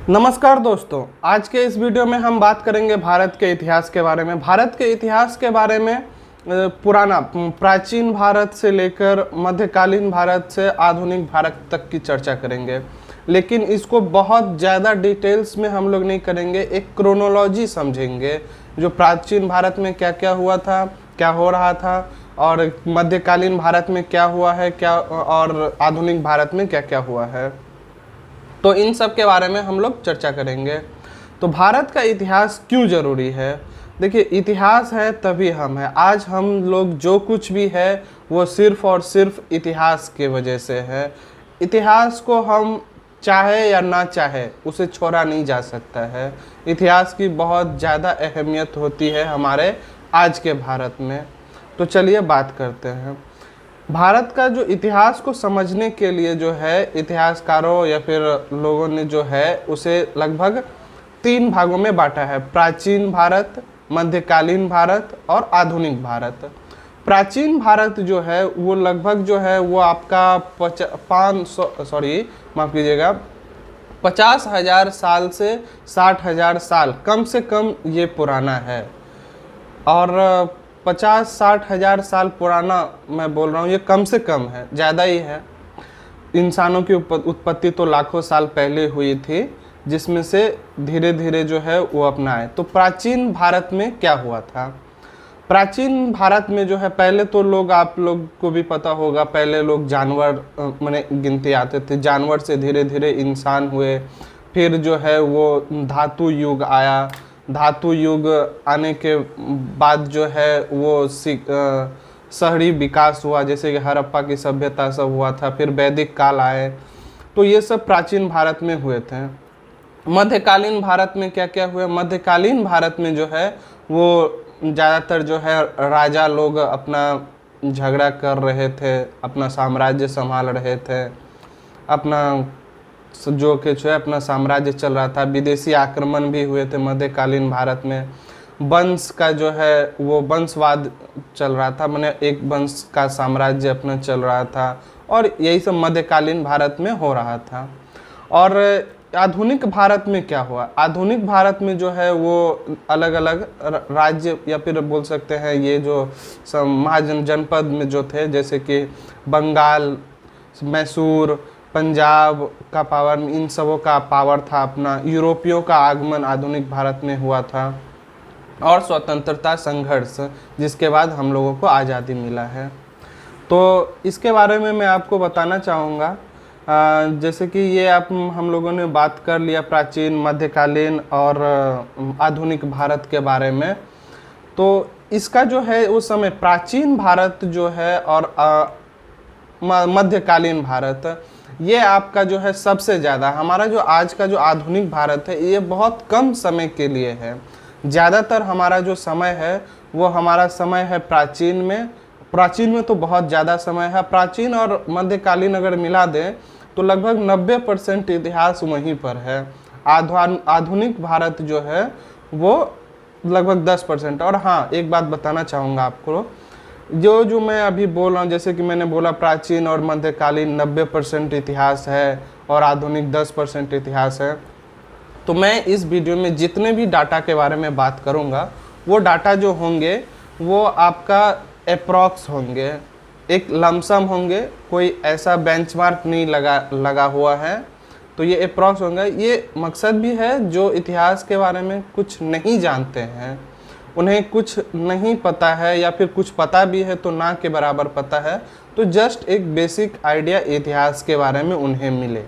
नमस्कार दोस्तों, आज के इस वीडियो में हम बात करेंगे भारत के इतिहास के बारे में। भारत के इतिहास के बारे में पुराना प्राचीन भारत से लेकर मध्यकालीन भारत से आधुनिक भारत तक की चर्चा करेंगे, लेकिन इसको बहुत ज़्यादा डिटेल्स में हम लोग नहीं करेंगे। एक क्रोनोलॉजी समझेंगे, जो प्राचीन भारत में क्या क्या हुआ था, क्या हो रहा था, और मध्यकालीन भारत में क्या हुआ है, क्या और आधुनिक भारत में क्या क्या हुआ है। तो इन सब के बारे में हम लोग चर्चा करेंगे। तो भारत का इतिहास क्यों ज़रूरी है? देखिए, इतिहास है तभी हम हैं। आज हम लोग जो कुछ भी है वो सिर्फ़ और सिर्फ इतिहास के वजह से है। इतिहास को हम चाहे या ना चाहे उसे छोड़ा नहीं जा सकता है। इतिहास की बहुत ज़्यादा अहमियत होती है हमारे आज के भारत में। तो चलिए बात करते हैं। भारत का जो इतिहास को समझने के लिए जो है इतिहासकारों या फिर लोगों ने जो है उसे लगभग 3 भागों में बांटा है: प्राचीन भारत, मध्यकालीन भारत और आधुनिक भारत। प्राचीन भारत जो है वो लगभग जो है वो आपका 50,000 साल से 60,000 साल कम से कम ये पुराना है। और 50-60 हज़ार साल पुराना मैं बोल रहा हूँ, ये कम से कम है, ज़्यादा ही है। इंसानों की उत्पत्ति तो लाखों साल पहले हुई थी, जिसमें से धीरे धीरे जो है वो अपना आए। तो प्राचीन भारत में क्या हुआ था? प्राचीन भारत में जो है पहले तो लोग, आप लोग को भी पता होगा, पहले लोग जानवर माने गिनती आते थे। जानवर से धीरे धीरे इंसान हुए, फिर जो है वो धातु युग आया। धातु युग आने के बाद जो है वो शहरी विकास हुआ, जैसे कि हड़प्पा की सभ्यता सब हुआ था। फिर वैदिक काल आए, तो ये सब प्राचीन भारत में हुए थे। मध्यकालीन भारत में क्या क्या हुआ? मध्यकालीन भारत में जो है वो ज़्यादातर जो है राजा लोग अपना झगड़ा कर रहे थे, अपना साम्राज्य संभाल रहे थे, अपना जो कि जो है अपना साम्राज्य चल रहा था। विदेशी आक्रमण भी हुए थे मध्यकालीन भारत में। वंश का जो है वो वंशवाद चल रहा था, माने एक वंश का साम्राज्य अपना चल रहा था, और यही सब मध्यकालीन भारत में हो रहा था। और आधुनिक भारत में क्या हुआ? आधुनिक भारत में जो है वो अलग अलग राज्य या फिर बोल सकते हैं ये जो जनपद में जो थे, जैसे कि बंगाल, मैसूर, पंजाब का पावर, इन सबों का पावर था अपना। यूरोपियों का आगमन आधुनिक भारत में हुआ था, और स्वतंत्रता संघर्ष, जिसके बाद हम लोगों को आज़ादी मिला है। तो इसके बारे में मैं आपको बताना चाहूँगा। जैसे कि ये हम लोगों ने बात कर लिया प्राचीन, मध्यकालीन और आधुनिक भारत के बारे में। तो इसका जो है उस समय प्राचीन भारत जो है और मध्यकालीन भारत, ये आपका जो है सबसे ज़्यादा, हमारा जो आज का जो आधुनिक भारत है ये बहुत कम समय के लिए है। ज़्यादातर हमारा जो समय है वो हमारा समय है प्राचीन में। प्राचीन में तो बहुत ज़्यादा समय है। प्राचीन और मध्यकालीन अगर मिला दें तो लगभग 90% इतिहास वहीं पर है। आधुनिक भारत जो है वो लगभग 10%। और हाँ, एक बात बताना चाहूँगा आपको, जो मैं अभी बोल रहा हूँ, जैसे कि मैंने बोला प्राचीन और मध्यकालीन 90% इतिहास है और आधुनिक 10% इतिहास है। तो मैं इस वीडियो में जितने भी डाटा के बारे में बात करूँगा, वो डाटा जो होंगे वो आपका अप्रॉक्स होंगे, एक लमसम होंगे, कोई ऐसा बेंचमार्क नहीं लगा हुआ है। तो ये अप्रॉक्स होंगे। ये मकसद भी है जो इतिहास के बारे में कुछ नहीं जानते हैं, उन्हें कुछ नहीं पता है, या फिर कुछ पता भी है तो ना के बराबर पता है, तो जस्ट एक बेसिक आइडिया इतिहास के बारे में उन्हें मिले।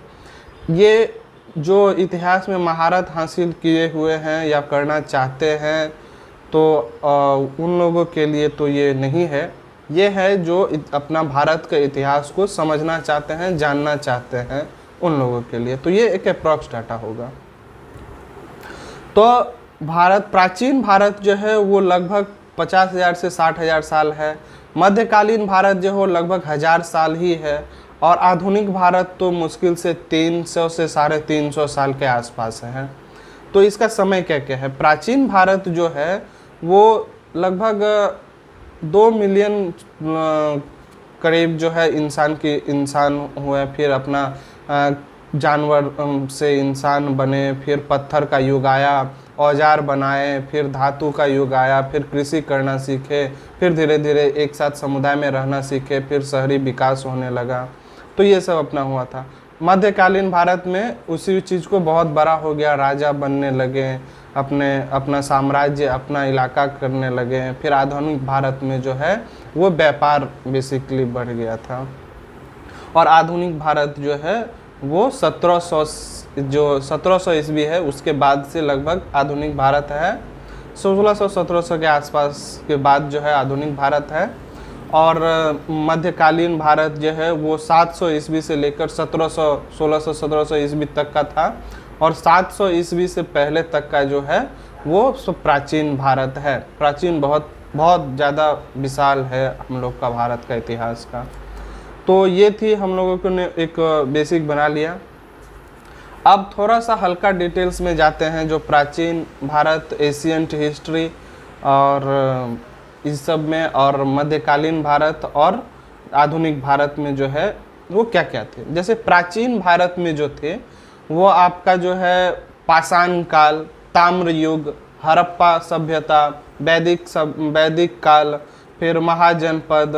ये जो इतिहास में महारत हासिल किए हुए हैं या करना चाहते हैं, तो उन लोगों के लिए तो ये नहीं है। ये है जो अपना भारत के इतिहास को समझना चाहते हैं, जानना चाहते हैं, उन लोगों के लिए। तो ये एक अप्रॉक्स डाटा होगा। तो प्राचीन भारत जो है वो लगभग 50,000 से 60,000 साल है। मध्यकालीन भारत जो हो लगभग 1000 साल ही है। और आधुनिक भारत तो मुश्किल से 300 से 350 साल के आसपास है। तो इसका समय क्या क्या है? प्राचीन भारत जो है वो लगभग 2 मिलियन करीब जो है इंसान हुए, फिर अपना जानवर से इंसान बने, फिर पत्थर का युग आया, औजार बनाए, फिर धातु का युग आया, फिर कृषि करना सीखे, फिर धीरे धीरे एक साथ समुदाय में रहना सीखे, फिर शहरी विकास होने लगा। तो ये सब अपना हुआ था। मध्यकालीन भारत में उसी चीज़ को बहुत बड़ा हो गया, राजा बनने लगे, अपना साम्राज्य, अपना इलाका करने लगे। फिर आधुनिक भारत में जो है वो व्यापार बेसिकली बढ़ गया था। और आधुनिक भारत जो है वो 1700 ईस्वी है, उसके बाद से लगभग आधुनिक भारत है। 1600-1700 के आसपास के बाद जो है आधुनिक भारत है। और मध्यकालीन भारत जो है वो 700 ईस्वी से लेकर 1600 ईस्वी तक का था। और 700 ईस्वी से पहले तक का जो है वो प्राचीन भारत है। प्राचीन बहुत बहुत ज़्यादा विशाल है हम लोग का भारत का इतिहास का। तो ये थी हम लोगों ने एक बेसिक बना लिया। अब थोड़ा सा हल्का डिटेल्स में जाते हैं, जो प्राचीन भारत, एशियंट हिस्ट्री और इस सब में, और मध्यकालीन भारत और आधुनिक भारत में जो है वो क्या क्या थे। जैसे प्राचीन भारत में जो थे वो आपका जो है पाषाण काल, ताम्र युग, हड़प्पा सभ्यता, वैदिक काल, फिर महाजनपद,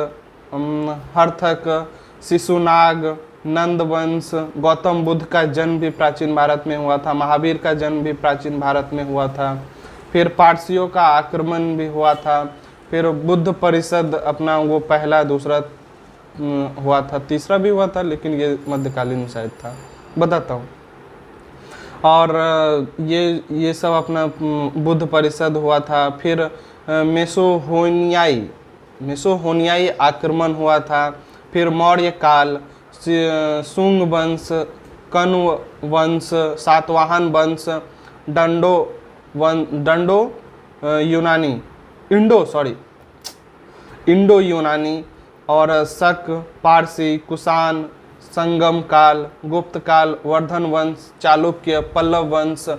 हर्थक, शिशुनाग, नंद वंश, गौतम बुद्ध का जन्म भी प्राचीन भारत में हुआ था, महावीर का जन्म भी प्राचीन भारत में हुआ था, फिर पारसियों का आक्रमण भी हुआ था, फिर बुद्ध परिषद अपना वो पहला दूसरा हुआ था, तीसरा भी हुआ था, लेकिन ये मध्यकालीन शायद था, बताता हूँ। और ये सब अपना बुद्ध परिषद हुआ था। फिर मेसोहोनियाई आक्रमण हुआ था। फिर मौर्य काल, सुंग वंश, कण्व वंश, सातवाहन वंश, इंडो यूनानी और शक, पारसी, कुषाण, संगम काल, गुप्त काल, वर्धन वंश, चालुक्य, पल्लव वंश।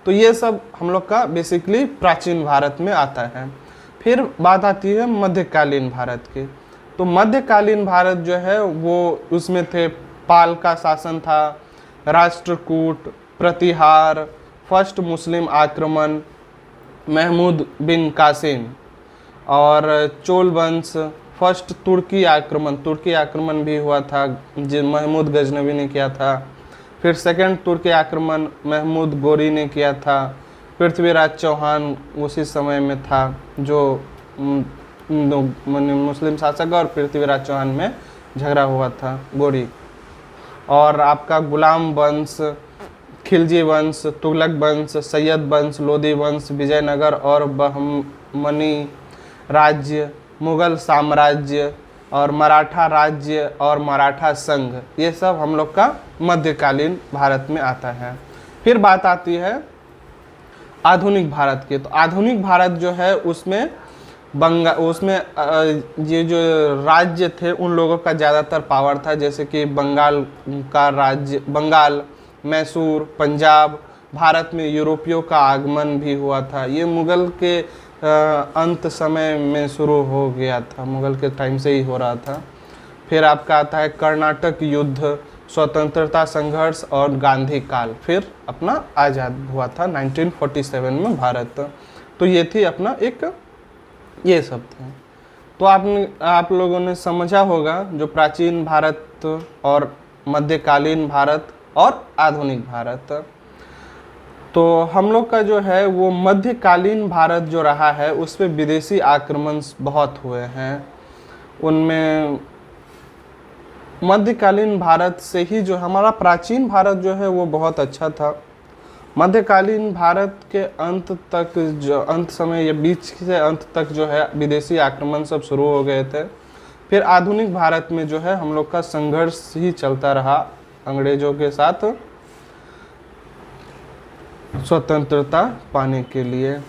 तो ये सब हम लोग का बेसिकली प्राचीन भारत में आता है। फिर बात आती है मध्यकालीन भारत की। तो मध्यकालीन भारत जो है वो उसमें थे पाल का शासन था, राष्ट्रकूट, प्रतिहार, फर्स्ट मुस्लिम आक्रमण, महमूद बिन कासिम, और चोल वंश, फर्स्ट तुर्की आक्रमण भी हुआ था जो महमूद गजनवी ने किया था। फिर सेकंड तुर्की आक्रमण महमूद गोरी ने किया था। पृथ्वीराज चौहान उसी समय में था, जो मुस्लिम शासक और पृथ्वीराज चौहान में झगड़ा हुआ था, गोरी। और आपका गुलाम वंश, खिलजी वंश, तुगलक वंश, सैयद वंश, लोधी वंश, विजयनगर और बहमनी राज्य, मुगल साम्राज्य और मराठा राज्य और मराठा संघ, ये सब हम लोग का मध्यकालीन भारत में आता है। फिर बात आती है आधुनिक भारत की। तो आधुनिक भारत जो है उसमें ये जो राज्य थे उन लोगों का ज़्यादातर पावर था, जैसे कि बंगाल, मैसूर, पंजाब। भारत में यूरोपियों का आगमन भी हुआ था। ये मुगल के अंत समय में शुरू हो गया था, मुगल के टाइम से ही हो रहा था। फिर आपका आता है कर्नाटक युद्ध, स्वतंत्रता संघर्ष और गांधी काल। फिर अपना आज़ाद हुआ था 1947 में भारत। तो ये थी अपना एक, ये सब थे। तो आप लोगों ने समझा होगा जो प्राचीन भारत और मध्यकालीन भारत और आधुनिक भारत। तो हम लोग का जो है वो मध्यकालीन भारत जो रहा है उस पर विदेशी आक्रमण बहुत हुए हैं। उनमें मध्यकालीन भारत से ही जो हमारा प्राचीन भारत जो है वो बहुत अच्छा था। मध्यकालीन भारत के अंत तक, जो अंत समय या बीच से अंत तक जो है विदेशी आक्रमण सब शुरू हो गए थे। फिर आधुनिक भारत में जो है हम लोग का संघर्ष ही चलता रहा अंग्रेजों के साथ स्वतंत्रता पाने के लिए।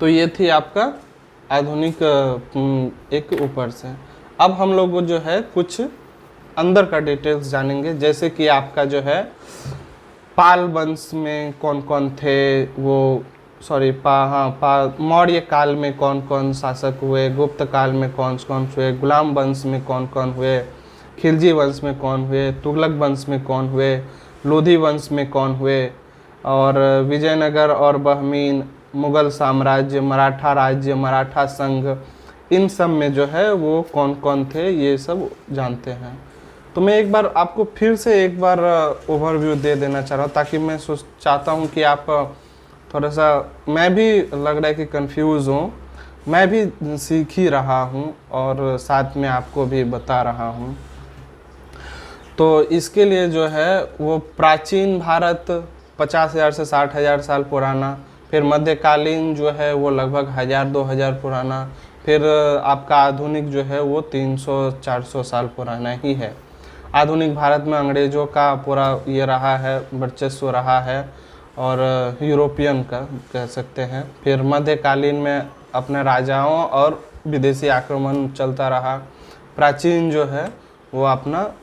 तो ये थी आपका आधुनिक एक ऊपर से। अब हम लोग जो है कुछ अंदर का डिटेल्स जानेंगे, जैसे कि आपका जो है पाल वंश में कौन कौन थे, वो मौर्य काल में कौन कौन शासक हुए, गुप्त काल में कौन कौन हुए, गुलाम वंश में कौन कौन हुए, खिलजी वंश में कौन हुए, तुगलक वंश में कौन हुए, लोधी वंश में कौन हुए, और विजयनगर और बहमीन, मुगल साम्राज्य, मराठा राज्य, मराठा संघ, इन सब में जो है वो कौन कौन थे, ये सब जानते हैं। तो मैं एक बार आपको फिर से एक बार ओवरव्यू दे देना चाह रहा हूँ, ताकि मैं चाहता हूँ कि आप थोड़ा सा, मैं भी लग रहा है कि कंफ्यूज हूँ, मैं भी सीख ही रहा हूँ और साथ में आपको भी बता रहा हूँ। तो इसके लिए जो है वो प्राचीन भारत 50,000 से 60,000 साल पुराना, फिर मध्यकालीन जो है वो लगभग 1,000-2,000 पुराना, फिर आपका आधुनिक जो है वो 300-400 साल पुराना ही है। आधुनिक भारत में अंग्रेज़ों का पूरा ये रहा है, वर्चस्व रहा है, और यूरोपियन का कह सकते हैं। फिर मध्यकालीन में अपने राजाओं और विदेशी आक्रमण चलता रहा। प्राचीन जो है वो अपना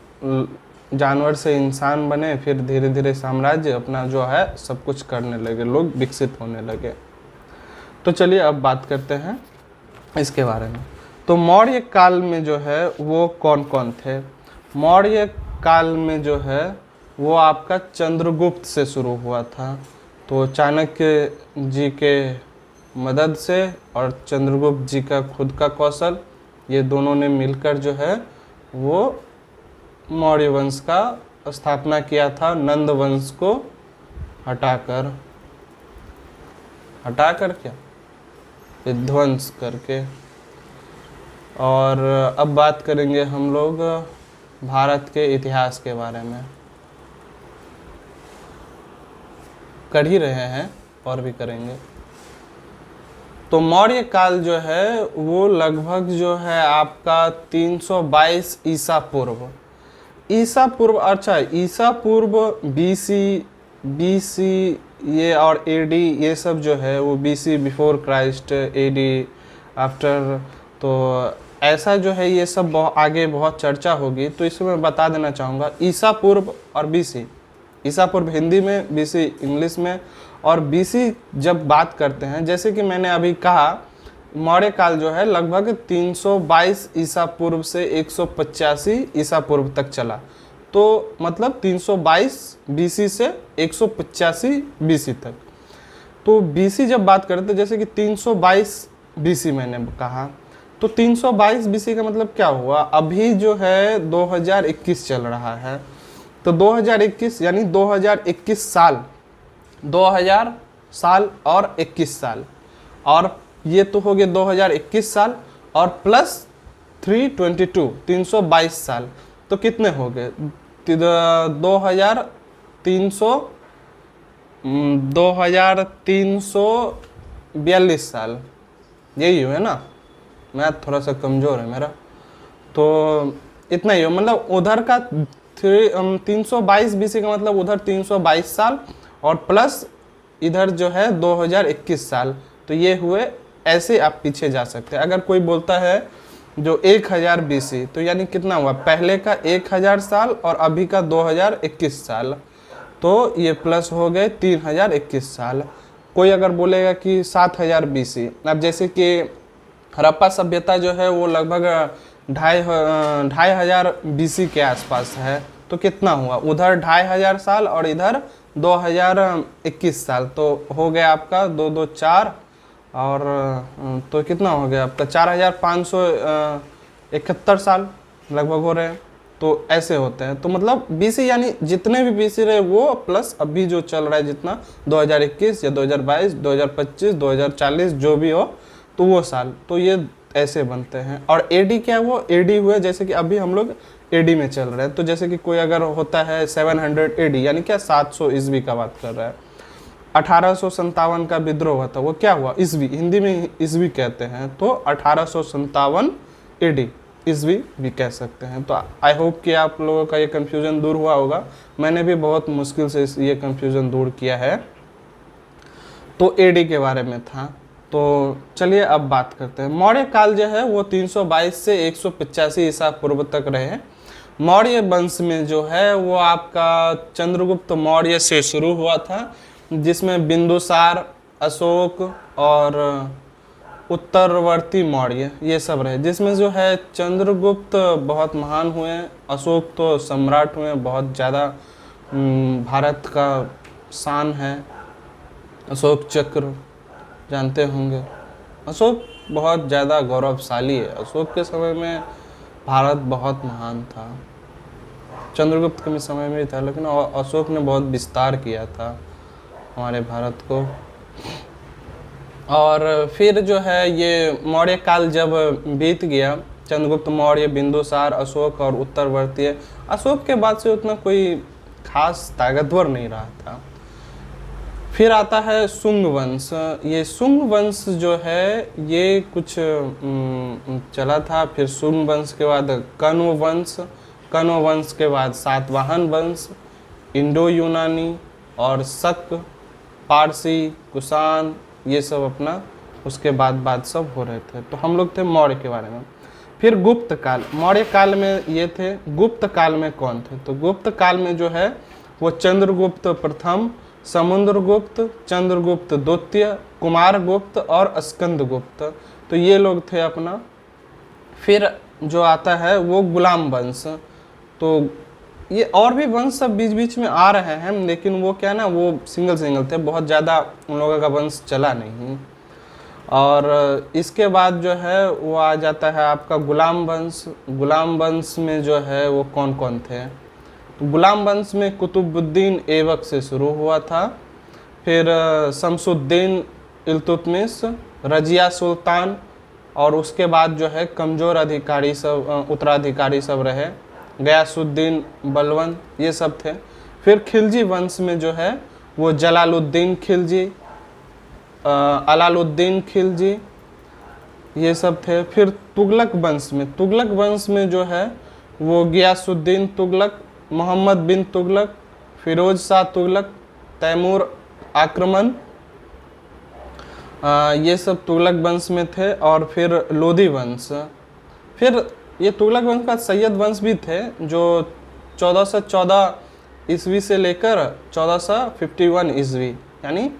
जानवर से इंसान बने, फिर धीरे धीरे साम्राज्य अपना जो है सब कुछ करने लगे, लोग विकसित होने लगे। तो चलिए अब बात करते हैं इसके बारे में। तो मौर्य काल में जो है वो कौन कौन थे। मौर्य काल में जो है वो आपका चंद्रगुप्त से शुरू हुआ था। तो चाणक्य जी के मदद से और चंद्रगुप्त जी का खुद का कौशल, ये दोनों ने मिलकर जो है वो मौर्य वंश का स्थापना किया था, नंद वंश को हटाकर क्या, विध्वंस करके। और अब बात करेंगे हम लोग भारत के इतिहास के बारे में, कर ही रहे हैं और भी करेंगे। तो मौर्य काल जो है वो लगभग जो है आपका 322 ईसा पूर्व, अच्छा ईसा पूर्व, बीसी ये और एडी, ये सब जो है वो BC before Christ, AD after. तो ऐसा जो है ये सब आगे बहुत चर्चा होगी, तो इसमें मैं बता देना चाहूँगा ईसा पूर्व और बीसी। ईसा पूर्व हिंदी में, बीसी इंग्लिश में। और बीसी जब बात करते हैं, जैसे कि मैंने अभी कहा, मौर्य काल जो है लगभग 322 ईसा पूर्व से 185 ईसा पूर्व तक चला। तो मतलब 322 बीसी से 185 बीसी तक। तो बीसी जब बात करते हैं, जैसे कि 322 बीसी मैंने कहा, तो 322 बीसी का मतलब क्या हुआ, अभी जो है 2021 चल रहा है। तो 2021 यानी 2021 साल, 2000 साल और 21 साल, और ये तो हो गए 2021 साल और प्लस 322, 322 साल। तो कितने हो गए, 2342 साल, यही हुए ना। मैथ थोड़ा सा कमज़ोर है मेरा, तो इतना ही हो, मतलब उधर का 322 बीसी का मतलब उधर 322 साल और प्लस इधर जो है 2021 साल। तो ये हुए, ऐसे आप पीछे जा सकते हैं। अगर कोई बोलता है जो 1000 बीसी, तो यानी कितना हुआ, पहले का 1000 साल और अभी का 2021 साल, तो ये प्लस हो गए 3021 साल। कोई अगर बोलेगा कि 7000 बीसी, अब जैसे कि हड़प्पा सभ्यता जो है वो लगभग 2500 बीसी के आसपास है, तो कितना हुआ, उधर 2500 साल और इधर 2021 साल, तो हो गया आपका 2 2 4, और तो कितना हो गया आपका 4571 साल लगभग हो रहे हैं। तो ऐसे होते हैं। तो मतलब बीसी यानी जितने भी बीसी रहे वो प्लस अभी जो चल रहा है जितना 2021 या 2022, 2025, 2040 जो भी हो, तो वो साल, तो ये ऐसे बनते हैं। और एडी क्या है, वो एडी हुए, जैसे कि अभी हम लोग एडी में चल रहे हैं। तो जैसे कि कोई अगर होता है 700 एडी, यानी क्या 700 ईस्वी का बात कर रहा है। 1857 का विद्रोह हुआ था, वो क्या हुआ, ईस्वी, हिंदी में ईस्वी कहते हैं, तो 1857 एडी, ईस्वी भी कह सकते हैं। तो आई होप कि आप लोगों का ये कन्फ्यूज़न दूर हुआ होगा। मैंने भी बहुत मुश्किल से ये कन्फ्यूज़न दूर किया है। तो एडी के बारे में था। तो चलिए अब बात करते हैं। मौर्य काल जो है वो 322 से 185 ईसा पूर्व तक रहे। मौर्य वंश में जो है वो आपका चंद्रगुप्त मौर्य से शुरू हुआ था, जिसमें बिंदुसार, अशोक और उत्तरवर्ती मौर्य ये सब रहे। जिसमें जो है चंद्रगुप्त बहुत महान हुए, अशोक तो सम्राट हुए, बहुत ज़्यादा भारत का शान है। अशोक चक्र जानते होंगे। अशोक बहुत ज़्यादा गौरवशाली है। अशोक के समय में भारत बहुत महान था। चंद्रगुप्त के समय में था, लेकिन अशोक ने बहुत विस्तार किया था हमारे भारत को। और फिर जो है ये मौर्य काल जब बीत गया, चंद्रगुप्त मौर्य, बिंदुसार, अशोक और उत्तरवर्ती, अशोक के बाद से उतना कोई खास ताकतवर नहीं रहा था। फिर आता है शुंग वंश। ये शुंग वंश जो है ये कुछ चला था। फिर शुंग वंश के बाद कण्व वंश, कण्व वंश के बाद सातवाहन वंश, इंडो यूनानी और शक, पारसी, कुषाण, ये सब अपना उसके बाद सब हो रहे थे। तो हम लोग थे मौर्य के बारे में। फिर गुप्त काल। मौर्य काल में ये थे। गुप्त काल में कौन थे? तो गुप्त काल में जो है वो चंद्रगुप्त प्रथम, समुद्रगुप्त, चंद्रगुप्त द्वितीय, कुमारगुप्त और स्कंदगुप्त, तो ये लोग थे अपना। फिर जो आता है वो गुलाम वंश। तो ये और भी वंश सब बीच बीच में आ रहे हैं, लेकिन वो क्या ना, वो सिंगल थे, बहुत ज़्यादा उन लोगों का वंश चला नहीं। और इसके बाद जो है वो आ जाता है आपका गुलाम वंश। गुलाम वंश में जो है वो कौन कौन थे? तो गुलाम वंश में कुतुबुद्दीन ऐबक से शुरू हुआ था। फिर शमसुद्दीन इल्तुतमिश, रजिया सुल्तान, और उसके बाद जो है कमज़ोर अधिकारी सब, उत्तराधिकारी सब रहे, गयासुद्दीन बलवन, ये सब थे। फिर खिलजी वंश में जो है वो जलालुद्दीन खिलजी, अलाउद्दीन खिलजी, ये सब थे। फिर तुगलक वंश में जो है वो गियासुद्दीन तुगलक, मोहम्मद बिन तुगलक, फिरोज शाह तुगलक, तैमूर आक्रमण, ये सब तुगलक वंश में थे। और फिर लोधी वंश। फिर ये तुगलक वंश का सैयद वंश भी थे, जो 1414 ईस्वी से लेकर 1451 ईस्वी यानी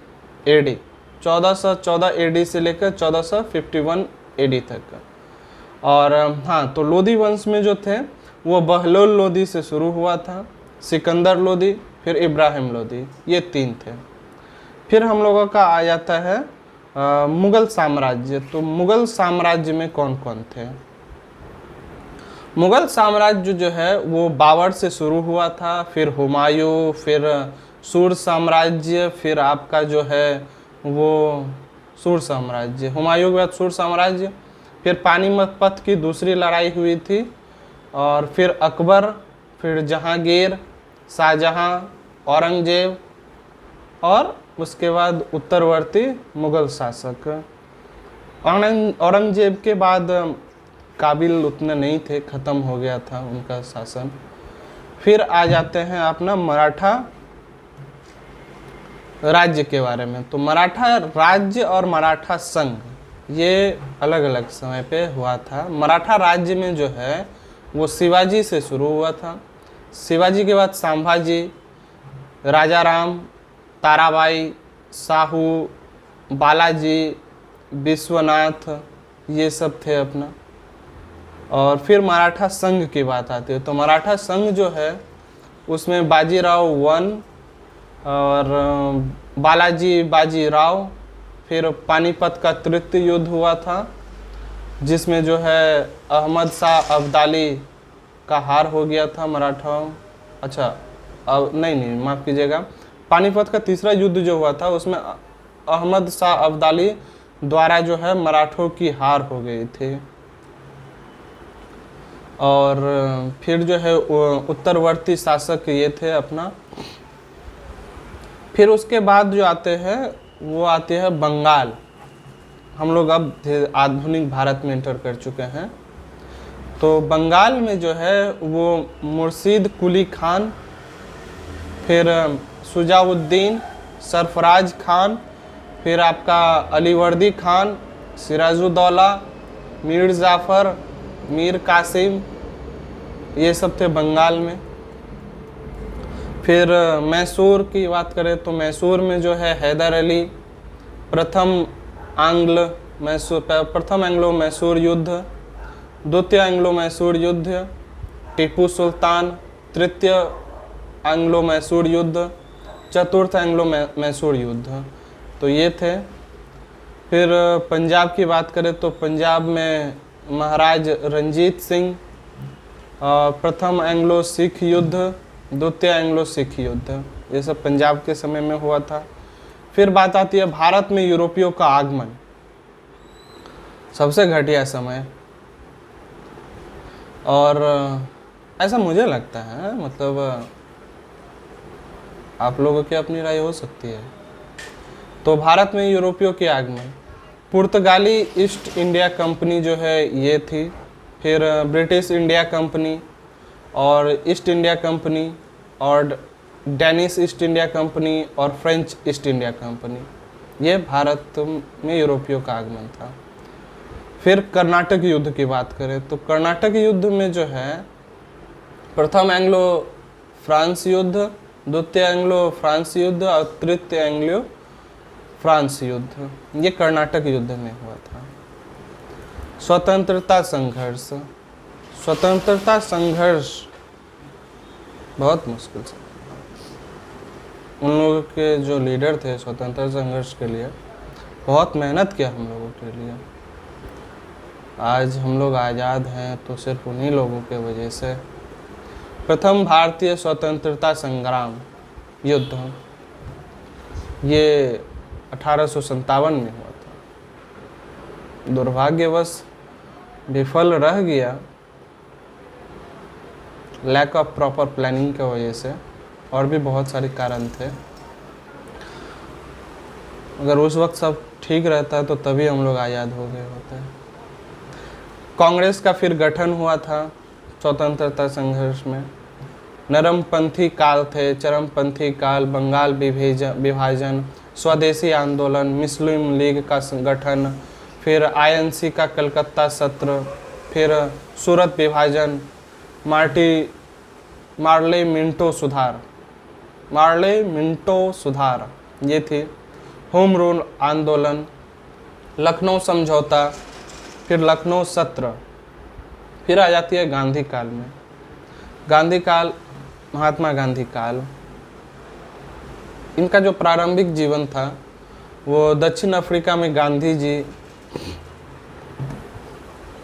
एडी, 1414 एडी से लेकर 1451 एडी तक। और हाँ, तो लोधी वंश में जो थे वो बहलोल लोधी से शुरू हुआ था, सिकंदर लोधी, फिर इब्राहिम लोधी, ये 3 थे। फिर हम लोगों का आ जाता है मुगल साम्राज्य। तो मुगल साम्राज्य में कौन कौन थे? मुगल साम्राज्य जो है वो बाबर से शुरू हुआ था, फिर हुमायूं, फिर सूर साम्राज्य, फिर आपका जो है वो सूर साम्राज्य, हुमायूं के बाद सूर साम्राज्य, फिर पानीपत की दूसरी लड़ाई हुई थी, और फिर अकबर, फिर जहांगीर, शाहजहां, औरंगजेब, और उसके बाद उत्तरवर्ती मुगल शासक। औरंगजेब के बाद काबिल उतने नहीं थे, ख़त्म हो गया था उनका शासन। फिर आ जाते हैं अपना मराठा राज्य के बारे में। तो मराठा राज्य और मराठा संघ ये अलग अलग समय पे हुआ था। मराठा राज्य में जो है वो शिवाजी से शुरू हुआ था। शिवाजी के बाद संभाजी, राजाराम, ताराबाई, साहू, बालाजी, विश्वनाथ, ये सब थे अपना। और फिर मराठा संघ की बात आती है। तो मराठा संघ जो है उसमें बाजीराव वन और बाजीराव, फिर पानीपत का तृतीय युद्ध हुआ था, जिसमें जो है अहमद शाह अब्दाली का हार हो गया था मराठाओं। अच्छा, अब नहीं माफ़ कीजिएगा, पानीपत का तीसरा युद्ध जो हुआ था उसमें अहमद शाह अब्दाली द्वारा जो है मराठों की हार हो गई थी। और फिर जो है उत्तरवर्ती शासक ये थे अपना। फिर उसके बाद जो आते हैं वो आते हैं बंगाल। हम लोग अब आधुनिक भारत में एंटर कर चुके हैं। तो बंगाल में जो है वो मुर्शीद कुली खान, फिर सुजाउद्दीन, सरफराज खान, फिर आपका अलीवर्दी खान, सिराजुद्दौला, मीर जाफ़र, मीर कासिम, ये सब थे बंगाल में। फिर मैसूर की बात करें तो मैसूर में जो है हैदर अली, प्रथम एंग्लो मैसूर युद्ध, द्वितीय एंग्लो मैसूर युद्ध, टीपू सुल्तान, तृतीय एंग्लो मैसूर युद्ध, चतुर्थ एंग्लो मैसूर युद्ध। तो ये थे। फिर पंजाब की बात करें तो पंजाब में महाराज रंजीत सिंह, प्रथम एंग्लो सिख युद्ध, द्वितीय एंग्लो सिख युद्ध, ये सब पंजाब के समय में हुआ था। फिर बात आती है भारत में यूरोपियों का आगमन, सबसे घटिया समय। और ऐसा मुझे लगता है, मतलब आप लोगों की अपनी राय हो सकती है। तो भारत में यूरोपियों के आगमन, पुर्तगाली ईस्ट इंडिया कंपनी जो है ये थी, फिर ब्रिटिश इंडिया कंपनी और ईस्ट इंडिया कंपनी और डेनिश ईस्ट इंडिया कंपनी और फ्रेंच ईस्ट इंडिया कंपनी, ये भारत में यूरोपियों का आगमन था। फिर कर्नाटक युद्ध की बात करें तो कर्नाटक युद्ध में जो है प्रथम एंग्लो फ्रांस युद्ध, द्वितीय एंग्लो फ्रांस युद्ध और तृतीय एंग्लो फ्रांस युद्ध, ये कर्नाटक युद्ध में हुआ था। स्वतंत्रता संघर्ष, स्वतंत्रता संघर्ष बहुत मुश्किल से, उन लोगों के जो लीडर थे स्वतंत्रता संघर्ष के लिए बहुत मेहनत किया हम लोगों के लिए। आज हम लोग आज़ाद हैं तो सिर्फ उन्हीं लोगों के वजह से। प्रथम भारतीय स्वतंत्रता संग्राम युद्ध ये 1857 में हुआ था। दुर्भाग्यवश विफल रह गया, लैक ऑफ प्रॉपर प्लानिंग की वजह से, और भी बहुत सारे कारण थे। अगर उस वक्त सब ठीक रहता तो तभी हम लोग आज़ाद हो गए होते। कांग्रेस का फिर गठन हुआ था स्वतंत्रता संघर्ष में। नरमपंथी काल थे, चरमपंथी काल, बंगाल विभाजन, स्वदेशी आंदोलन, मुस्लिम लीग का गठन, फिर आईएनसी का कलकत्ता सत्र, फिर सूरत विभाजन, मार्ले मिंटो सुधार ये थी, होम रूल आंदोलन, लखनऊ समझौता, फिर लखनऊ सत्र। फिर आ जाती है गांधी काल में। गांधी काल, महात्मा गांधी काल, इनका जो प्रारंभिक जीवन था वो दक्षिण अफ्रीका में गांधी जी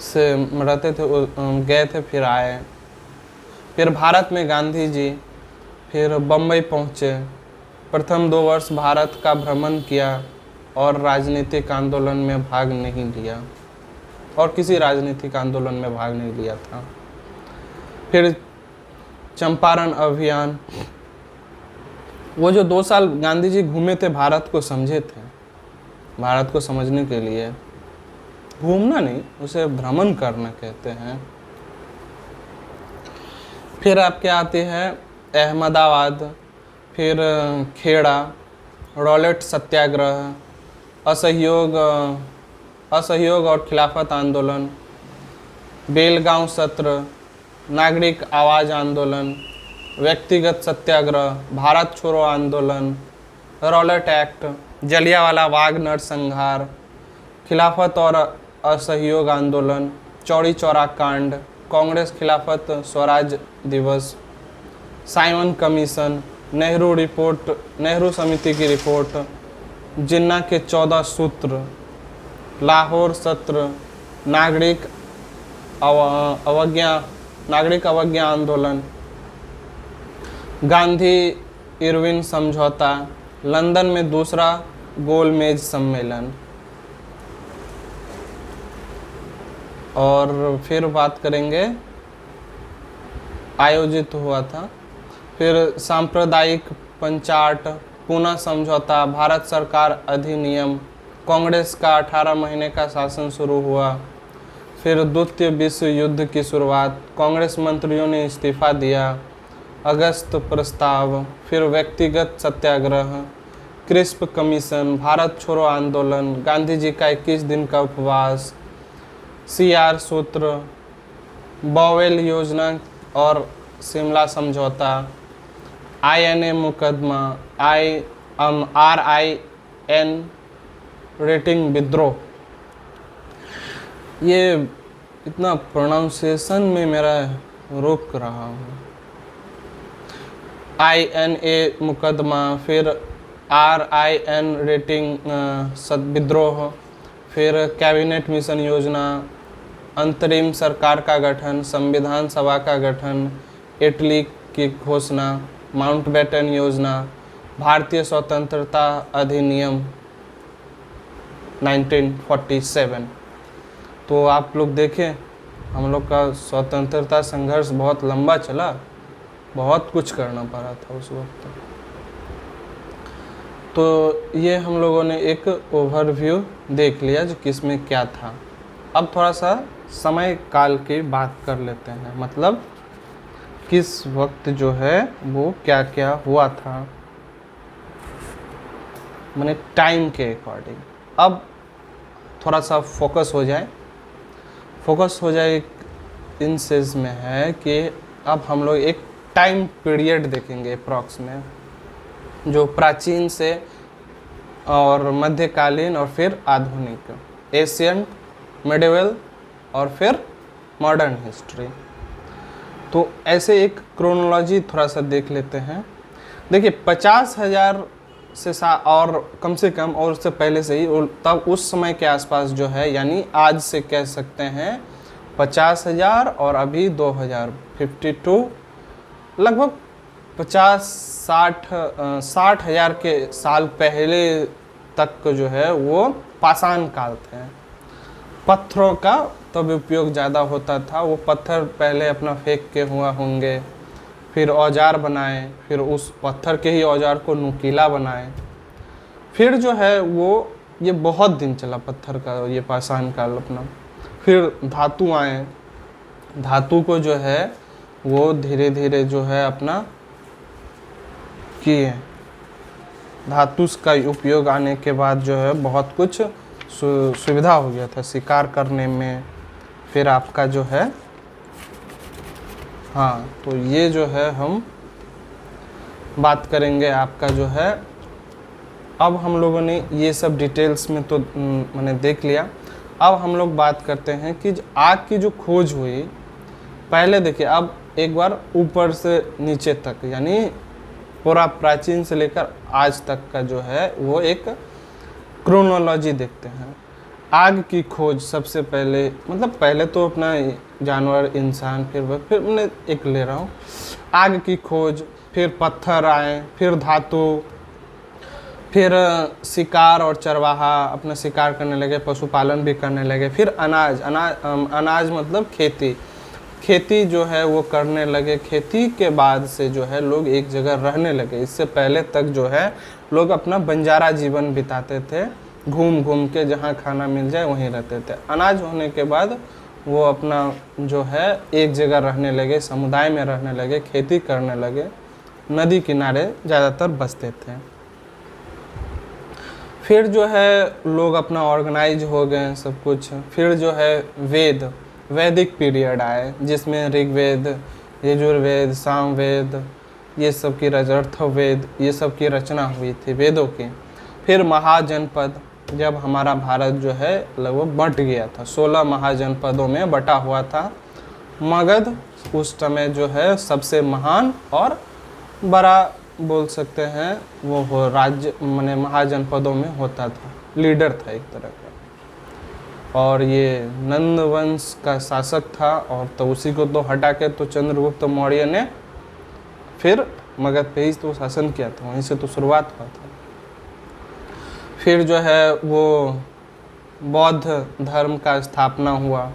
से रहते थे, गए थे, फिर आए, फिर भारत में गांधी जी, फिर बम्बई पहुँचे, प्रथम 2 वर्ष भारत का भ्रमण किया और राजनीतिक आंदोलन में भाग नहीं लिया, और किसी राजनीतिक आंदोलन में भाग नहीं लिया था। फिर चंपारण अभियान, वो जो 2 साल गांधी जी घूमे थे, भारत को समझे थे, भारत को समझने के लिए, घूमना नहीं उसे भ्रमण करना कहते हैं। फिर आपके आते हैं अहमदाबाद, फिर खेड़ा, रॉलेट सत्याग्रह, असहयोग और खिलाफत आंदोलन, बेलगांव सत्र, नागरिक आवाज़ आंदोलन, व्यक्तिगत सत्याग्रह, भारत छोड़ो आंदोलन, रॉलेट एक्ट, जलियांवाला बाग नरसंहार, खिलाफत और असहयोग आंदोलन, चौरी चौरा कांड, कांग्रेस खिलाफत स्वराज दिवस, Simon commission, Nehru report, Nehru समिति की रिपोर्ट, जिन्ना के 14 सूत्र, लाहौर सत्र, नागरिक अवज्ञा आंदोलन, गांधी इरविन समझौता, लंदन में दूसरा गोलमेज सम्मेलन। और फिर बात करेंगे आयोजित हुआ था, फिर सांप्रदायिक पंचाट, पूना समझौता, भारत सरकार अधिनियम, कांग्रेस का 18 महीने का शासन शुरू हुआ, फिर द्वितीय विश्व युद्ध की शुरुआत, कांग्रेस मंत्रियों ने इस्तीफा दिया, अगस्त प्रस्ताव, फिर व्यक्तिगत सत्याग्रह, क्रिस्प कमीशन, भारत छोड़ो आंदोलन, गांधी जी का 21 दिन का उपवास, CR सूत्र, बॉवेल योजना और शिमला समझौता, INA मुकदमा, RIN रेटिंग विद्रोह। ये इतना प्रोनाउंसिएशन में मेरा रोक रहा हूँ। INA मुकदमा, फिर RIN रेटिंग विद्रोह, फिर कैबिनेट मिशन योजना, अंतरिम सरकार का गठन, संविधान सभा का गठन, इटली की घोषणा, माउंटबेटन योजना, भारतीय स्वतंत्रता अधिनियम 1947। तो आप लोग देखें, हम लोग का स्वतंत्रता संघर्ष बहुत लंबा चला, बहुत कुछ करना पड़ा था उस वक्त। तो ये हम लोगों ने एक ओवरव्यू देख लिया जो किसमें क्या था। अब थोड़ा सा समय काल की बात कर लेते हैं, मतलब किस वक्त जो है वो क्या क्या हुआ था, माने टाइम के अकॉर्डिंग। अब थोड़ा सा फोकस हो जाए इन सेंस में है कि अब हम लोग एक टाइम पीरियड देखेंगे अप्रॉक्स में, जो प्राचीन से और मध्यकालीन और फिर आधुनिक, एशियंट, मिडिवल और फिर मॉडर्न हिस्ट्री। तो ऐसे एक क्रोनोलॉजी थोड़ा सा देख लेते हैं। देखिए 50,000 से और कम से कम और उससे पहले से ही, तब उस समय के आसपास जो है, यानी आज से कह सकते हैं 50,000 और अभी 2052, लगभग 50-60 के साल पहले तक जो है वो पाषाण काल थे। पत्थरों का तब उपयोग ज़्यादा होता था, वो पत्थर पहले अपना फेंक के हुआ होंगे, फिर औजार बनाए, फिर उस पत्थर के ही औजार को नुकीला बनाए, फिर जो है वो ये बहुत दिन चला पत्थर का ये पाषाण काल अपना। फिर धातु आए, धातु को जो है वो धीरे धीरे जो है अपना किए, धातु का उपयोग आने के बाद जो है बहुत कुछ सुविधा हो गया था शिकार करने में। फिर आपका जो है, हाँ, तो ये जो है हम बात करेंगे आपका जो है, अब हम लोगों ने ये सब डिटेल्स में तो मैंने देख लिया। अब हम लोग बात करते हैं कि आग की जो खोज हुई, पहले देखिए, अब एक बार ऊपर से नीचे तक, यानी पूरा प्राचीन से लेकर आज तक का जो है वो एक क्रोनोलॉजी देखते हैं। आग की खोज सबसे पहले, मतलब पहले तो अपना जानवर, इंसान, फिर मैं एक ले रहा हूँ, आग की खोज, फिर पत्थर आए, फिर धातु, फिर शिकार और चरवाहा अपना शिकार करने लगे, पशुपालन भी करने लगे, फिर अनाज मतलब खेती जो है वो करने लगे। खेती के बाद से जो है लोग एक जगह रहने लगे। इससे पहले तक जो है लोग अपना बंजारा जीवन बिताते थे, घूम घूम के जहाँ खाना मिल जाए वहीं रहते थे। अनाज होने के बाद वो अपना जो है एक जगह रहने लगे, समुदाय में रहने लगे, खेती करने लगे, नदी किनारे ज़्यादातर बसते थे। फिर जो है लोग अपना ऑर्गेनाइज हो गए सब कुछ। फिर जो है वैदिक पीरियड आए, जिसमें ऋग्वेद, यजुर्वेद, सामवेद, ये सब की अथर्ववेद, ये सब की रचना हुई थी वेदों की। फिर महाजनपद, जब हमारा भारत जो है लगभग बंट गया था, 16 महाजनपदों में बटा हुआ था। मगध उस समय जो है सबसे महान और बड़ा बोल सकते हैं वो हो राज्य, माने महाजनपदों में होता था, लीडर था एक तरह का। और ये नंद वंश का शासक था, और तो उसी को तो हटा के तो चंद्रगुप्त मौर्य ने फिर मगध पे ही तो शासन किया था, वहीं से तो शुरुआत हुआ था। फिर जो है वो बौद्ध धर्म का स्थापना हुआ,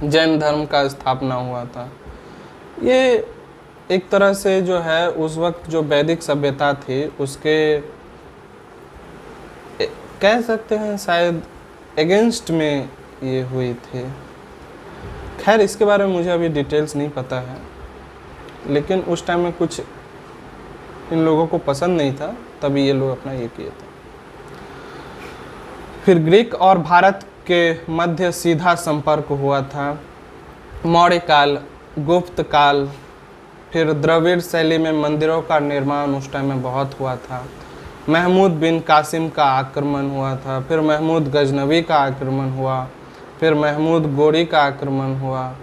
जैन धर्म का स्थापना हुआ था। ये एक तरह से जो है उस वक्त जो वैदिक सभ्यता थी उसके कह सकते हैं शायद अगेंस्ट में ये हुई थी। खैर इसके बारे में मुझे अभी डिटेल्स नहीं पता है, लेकिन उस टाइम में कुछ इन लोगों को पसंद नहीं था, तभी ये लोग अपना ये किए थे। फिर ग्रीक और भारत के मध्य सीधा संपर्क हुआ था। मौर्य काल, गुप्त काल, फिर द्रविड़ शैली में मंदिरों का निर्माण उस टाइम में बहुत हुआ था। महमूद बिन कासिम का आक्रमण हुआ था, फिर महमूद गजनवी का आक्रमण हुआ, फिर महमूद गोरी का आक्रमण हुआ,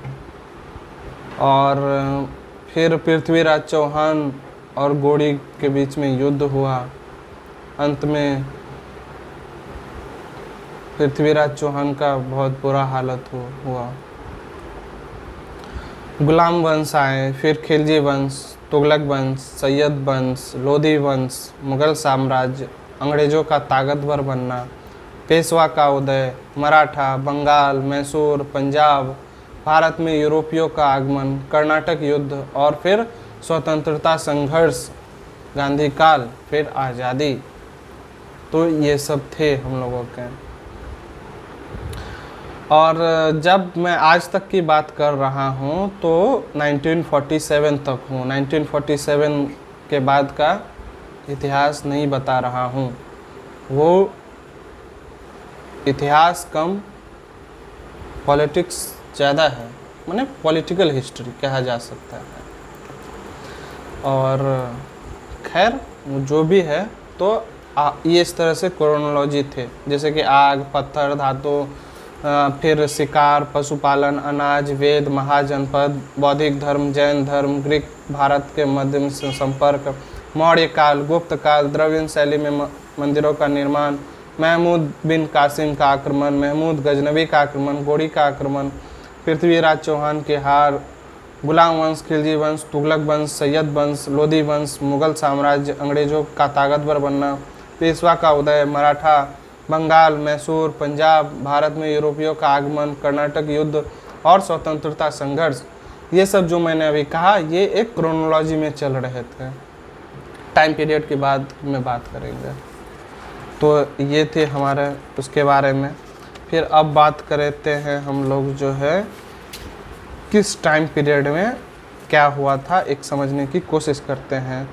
और फिर पृथ्वीराज चौहान और गोरी के बीच में युद्ध हुआ। अंत में पृथ्वीराज चौहान का बहुत बुरा हालत हुआ। गुलाम वंश आए, फिर खिलजी वंश, तुगलक वंश, सैयद वंश, लोधी वंश, मुगल साम्राज्य, अंग्रेज़ों का ताकतवर बनना, पेशवा का उदय, मराठा, बंगाल, मैसूर, पंजाब, भारत में यूरोपियों का आगमन, कर्नाटक युद्ध और फिर स्वतंत्रता संघर्ष, गांधी काल, फिर आज़ादी। तो ये सब थे हम लोगों के। और जब मैं आज तक की बात कर रहा हूँ तो 1947 तक हूँ। 1947 के बाद का इतिहास नहीं बता रहा हूँ। वो इतिहास कम, पॉलिटिक्स ज़्यादा है, माने पॉलिटिकल हिस्ट्री कहा जा सकता है। और खैर जो भी है, तो ये इस तरह से क्रोनोलॉजी थे, जैसे कि आग, पत्थर, धातु, फिर शिकार, पशुपालन, अनाज, वेद, महाजनपद, बौद्धिक धर्म, जैन धर्म, ग्रीक, भारत के मध्य से संपर्क, मौर्य काल, गुप्त काल, द्रविड़ शैली में मंदिरों का निर्माण, महमूद बिन कासिम का आक्रमण, महमूद गजनवी का आक्रमण, गोरी का आक्रमण, पृथ्वीराज चौहान की हार, गुलाम वंश, खिलजी वंश, तुगलक वंश, सैयद वंश, लोधी वंश, मुगल साम्राज्य, अंग्रेज़ों का ताकतवर बनना, पेशवा का उदय, मराठा, बंगाल, मैसूर, पंजाब, भारत में यूरोपियों का आगमन, कर्नाटक युद्ध और स्वतंत्रता संघर्ष। ये सब जो मैंने अभी कहा, ये एक क्रोनोलॉजी में चल रहे थे। टाइम पीरियड के बाद में बात करेंगे। तो ये थे हमारे उसके बारे में। फिर अब बात करते हैं हम लोग जो है किस टाइम पीरियड में क्या हुआ था, एक समझने की कोशिश करते हैं।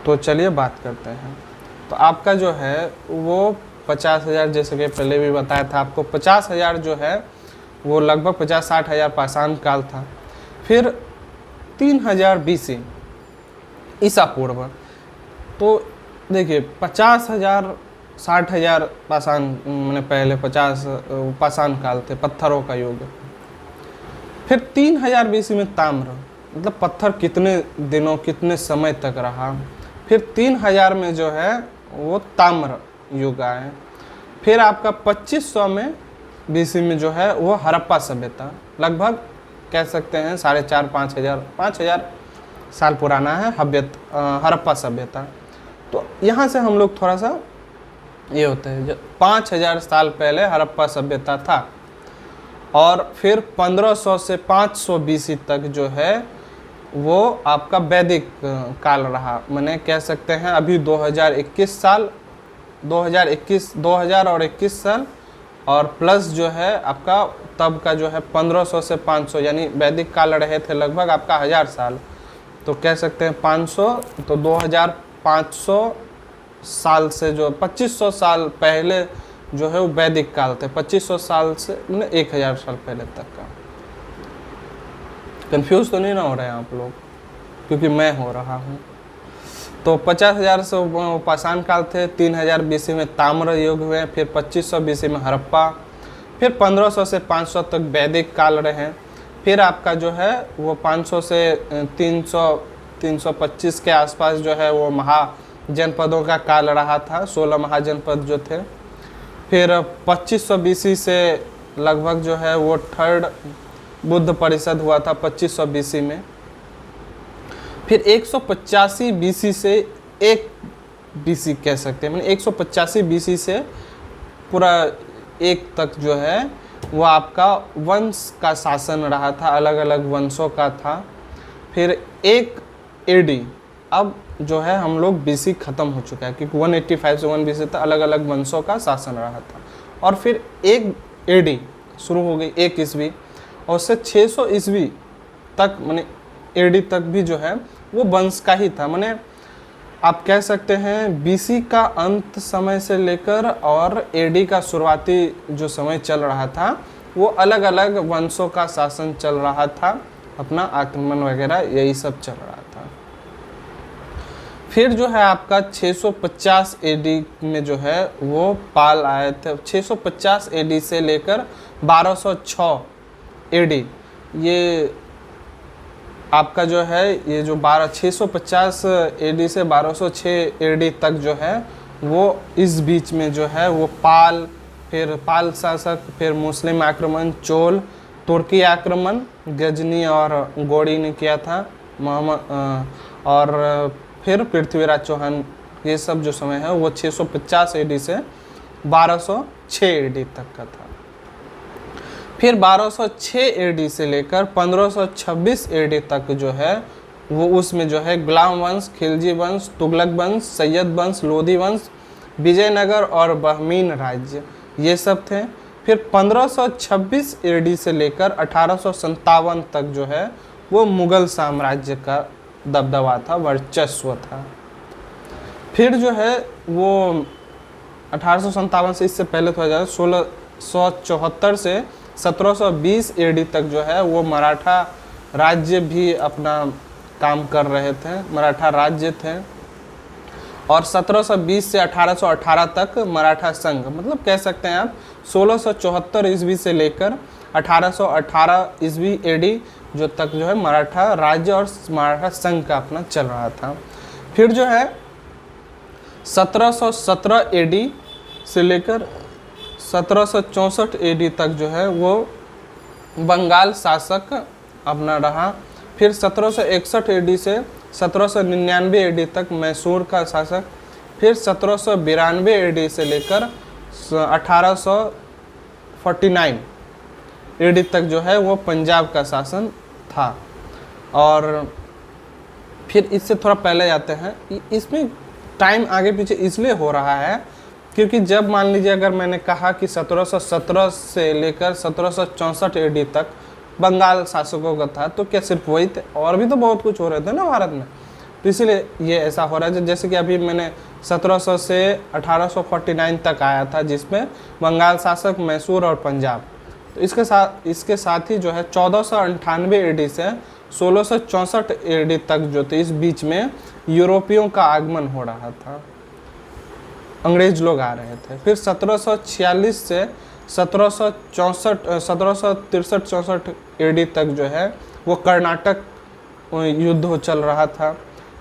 तो चलिए बात करते हैं। तो आपका जो है वो 50,000, जैसे कि पहले भी बताया था आपको, 50,000 जो है वो लगभग 50-60 हज़ार पाषाण काल था। फिर 3000 BC ईसा पूर्व। तो देखिए 50,000 60,000 पाषाण, मैंने पहले 50 पाषाण काल थे, पत्थरों का युग। फिर 3000 BC में ताम्र, मतलब पत्थर कितने दिनों कितने समय तक रहा। फिर 3000 में जो है वो ताम्र युग आए। फिर आपका 2500 में BC में जो है वो हड़प्पा सभ्यता, लगभग कह सकते हैं 4,500-5,000 साल पुराना है हड़प्पा सभ्यता। तो यहाँ से हम लोग थोड़ा सा ये होता है, जब 5000 साल पहले हड़प्पा सभ्यता था। और फिर 1500 से 500 BC तक जो है वो आपका वैदिक काल रहा। मैंने कह सकते हैं अभी 2021 साल, 2000 और 21 साल, और प्लस जो है आपका तब का जो है 1500 से 500, यानी वैदिक काल रहे थे लगभग आपका 1000 साल। तो कह सकते हैं 500, तो 2500 साल से जो 2500 साल पहले जो है वो वैदिक काल थे। 2500 साल से 1000 साल पहले तक का। कंफ्यूज तो नहीं ना हो रहे हैं आप लोग, क्योंकि मैं हो रहा हूँ। तो 50,000 से पाषाण काल थे, 3000 BC में ताम्र युग हुए, फिर 2500 BC में हड़प्पा, फिर 1500 से 500 तक वैदिक काल रहे। फिर आपका जो है वो 500 से 325 के आसपास जो है वो महाजनपदों का काल रहा था, 16 महाजनपद जो थे। फिर 2500 BC से लगभग जो है वो थर्ड बुद्ध परिषद हुआ था 2500 BC में। फिर 185 BC से 1 BC कह सकते हैं, मैंने 185 BC से पूरा 1 तक जो है वो आपका वंश का शासन रहा था, अलग अलग वंशों का था। फिर 1 AD, अब जो है हम लोग BC ख़त्म हो चुका है, क्योंकि 185 से 1 BC तक अलग अलग वंशों का शासन रहा था। और फिर 1 AD शुरू हो गई, 1 ईस्वी, और उससे 600 ईस्वी तक, माने AD तक भी जो है वो वंश का ही था। माने आप कह सकते हैं BC का अंत समय से लेकर और AD का शुरुआती जो समय चल रहा था वो अलग अलग वंशों का शासन चल रहा था, अपना आक्रमण वगैरह यही सब चल रहा था। फिर जो है आपका 650 AD में जो है वो पाल आए थे। 650 AD से लेकर 1206 AD, ये आपका जो है ये जो 650 एडी से 1206 एडी तक जो है वो इस बीच में जो है वो पाल, फिर पाल शासक, फिर मुस्लिम आक्रमण, चोल, तुर्की आक्रमण, गजनी और गौड़ी ने किया था, मोहम्मद और फिर पृथ्वीराज चौहान, ये सब जो समय है वो 650 एडी से 1206 एडी तक का था। फिर 1206 एडी से लेकर 1526 एडी तक जो है वो उसमें जो है गुलाम वंश, खिलजी वंश, तुगलक वंश, सैयद वंश, लोधी वंश, विजयनगर और बहमीन राज्य ये सब थे। फिर 1526 एडी से लेकर 1857 तक जो है वो मुगल साम्राज्य का दबदबा था, वर्चस्व था। फिर जो है वो 1857 से, इससे पहले तो 1674 से 1720 एडी तक जो है वो मराठा राज्य भी अपना काम कर रहे थे, मराठा राज्य थे। और 1720 से 1818 तक मराठा संघ, मतलब कह सकते हैं आप 1674 ईस्वी से लेकर 1818 ईस्वी एडी जो तक जो है मराठा राज्य और मराठा संघ का अपना चल रहा था। फिर जो है 1717 एडी से लेकर 1764 एडी तक जो है वो बंगाल शासक अपना रहा। फिर 1761 एडी से 1799 एडी तक मैसूर का शासक। फिर 1792 एडी से लेकर 1849 एडी तक जो है वो पंजाब का शासन था। और फिर इससे थोड़ा पहले जाते हैं, इसमें टाइम आगे पीछे इसलिए हो रहा है क्योंकि जब मान लीजिए अगर मैंने कहा कि 1717 से लेकर 1764 एडी तक बंगाल शासकों का था, तो क्या सिर्फ वही थे? और भी तो बहुत कुछ हो रहे थे ना भारत में, तो इसीलिए ये ऐसा हो रहा है। जैसे कि अभी मैंने 1700 से 1849 तक आया था जिसमें बंगाल शासक, मैसूर और पंजाब। तो इसके साथ ही जो है 1498 एडी से 1664 एडी तक जो थे, इस बीच में यूरोपियों का आगमन हो रहा था, अंग्रेज लोग आ रहे थे। फिर 1746 से 1763-64 एडी तक जो है वो कर्नाटक युद्ध चल रहा था।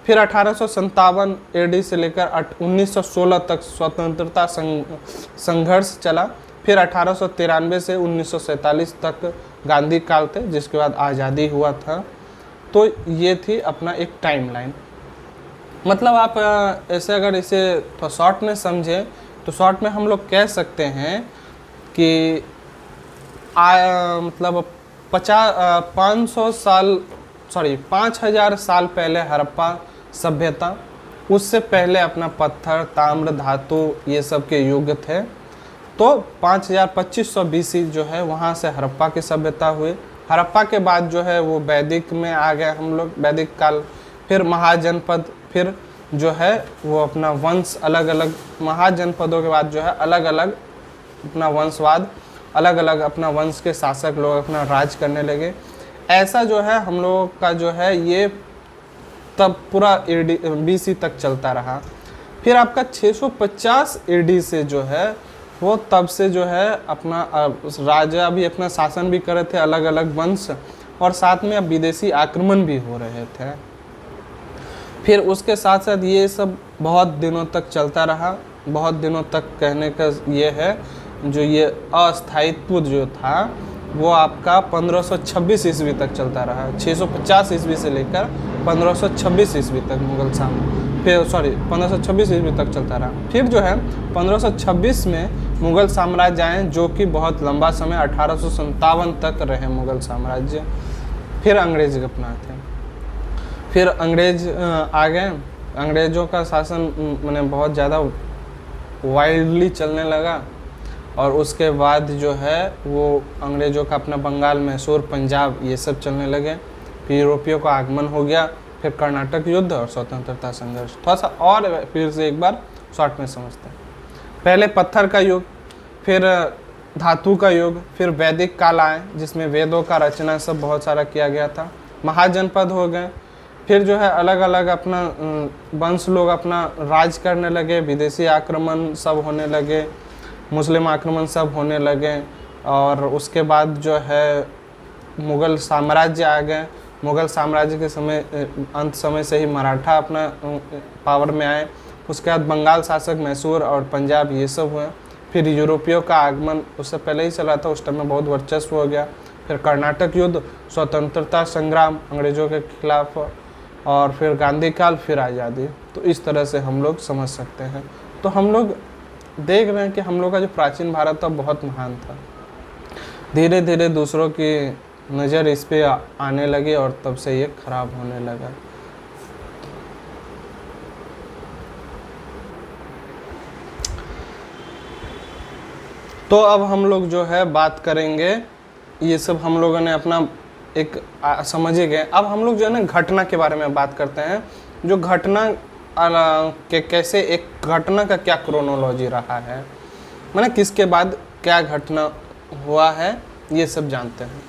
फिर 1857 एडी से लेकर 1916 तक स्वतंत्रता संघर्ष चला। फिर 1893 से 1947 तक गांधी काल थे, जिसके बाद आज़ादी हुआ था। तो ये थी अपना एक टाइमलाइन। मतलब आप ऐसे अगर इसे तो शॉर्ट में समझें तो शॉर्ट में हम लोग कह सकते हैं कि मतलब 5000 साल पहले हड़प्पा सभ्यता, उससे पहले अपना पत्थर, ताम्र, धातु ये सब के युग थे। तो 2500 BC जो है वहाँ से हड़प्पा की सभ्यता हुई। हड़प्पा के बाद जो है वो वैदिक में आ गए हम लोग, वैदिक काल। फिर महाजनपद, फिर जो है वो अपना वंश अलग अलग, महाजनपदों के बाद जो है अलग अलग अपना वंशवाद, अलग अलग अपना वंश के शासक लोग अपना राज करने लगे। ऐसा जो है हम लोगों का जो है ये तब पूरा BC तक चलता रहा। फिर आपका 650 AD से जो है वो तब से जो है अपना राजा भी अपना शासन भी कर रहे थे, अलग अलग वंश, और साथ में अब विदेशी आक्रमण भी हो रहे थे। फिर उसके साथ साथ ये सब बहुत दिनों तक चलता रहा। बहुत दिनों तक कहने का ये है, जो ये अस्थायित्व जो था वो आपका 1526 ईस्वी तक चलता रहा। 650 ईस्वी से लेकर 1526 ईस्वी तक मुगल साम्राज्य, फिर 1526 ईस्वी तक चलता रहा। फिर जो है 1526 में मुगल साम्राज्य आए, जो कि बहुत लंबा समय 1857 तक रहे मुगल साम्राज्य। फिर अंग्रेज अपना थे। फिर अंग्रेज आ गए। अंग्रेज़ों का शासन मैंने बहुत ज़्यादा वाइल्डली चलने लगा, और उसके बाद जो है वो अंग्रेज़ों का अपना बंगाल, मैसूर, पंजाब ये सब चलने लगे। फिर यूरोपियों का आगमन हो गया। फिर कर्नाटक युद्ध और स्वतंत्रता संघर्ष। थोड़ा सा और फिर से एक बार शॉर्ट में समझते हैं। पहले पत्थर का युग, फिर धातु का युग, फिर वैदिक काल आए जिसमें वेदों का रचना सब बहुत सारा किया गया था। महाजनपद हो गए। फिर जो है अलग अलग अपना वंश लोग अपना राज करने लगे, विदेशी आक्रमण सब होने लगे, मुस्लिम आक्रमण सब होने लगे। और उसके बाद जो है मुग़ल साम्राज्य आ गए। मुग़ल साम्राज्य के समय अंत समय से ही मराठा अपना पावर में आए। उसके बाद बंगाल शासक, मैसूर और पंजाब, ये सब हुए। फिर यूरोपियों का आगमन उससे पहले ही चला था, उस टाइम में बहुत वर्चस्व हो गया। फिर कर्नाटक युद्ध, स्वतंत्रता संग्राम अंग्रेज़ों के खिलाफ, और फिर गांधी काल, फिर आज़ादी। तो इस तरह से हम लोग समझ सकते हैं। तो हम लोग देख रहे हैं कि हम लोग का जो प्राचीन भारत था बहुत महान था। धीरे धीरे दूसरों की नज़र इस पे आने लगी और तब से ये खराब होने लगा। तो अब हम लोग जो है बात करेंगे, ये सब हम लोगों ने अपना एक समझ ही गए। अब हम लोग जो है ना घटना के बारे में बात करते हैं। जो घटना के कैसे, एक घटना का क्या क्रोनोलॉजी रहा है, माने किसके बाद क्या घटना हुआ है, ये सब जानते हैं।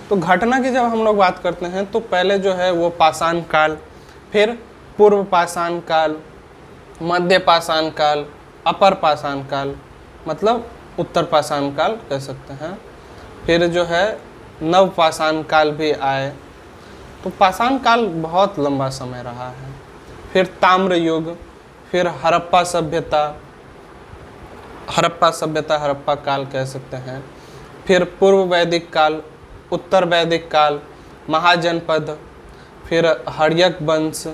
तो घटना की जब हम लोग बात करते हैं तो पहले जो है वो पाषाण काल, फिर पूर्व पाषाण काल, मध्य पाषाण काल, अपर पाषाण काल, मतलब उत्तर पाषाण काल कह सकते हैं। फिर जो है नव पाषाण काल भी आए। तो पाषाण काल बहुत लंबा समय रहा है। फिर ताम्र युग, फिर हड़प्पा सभ्यता, हड़प्पा काल कह सकते हैं। फिर पूर्व वैदिक काल, उत्तर वैदिक काल, महाजनपद, फिर हर्यक वंश,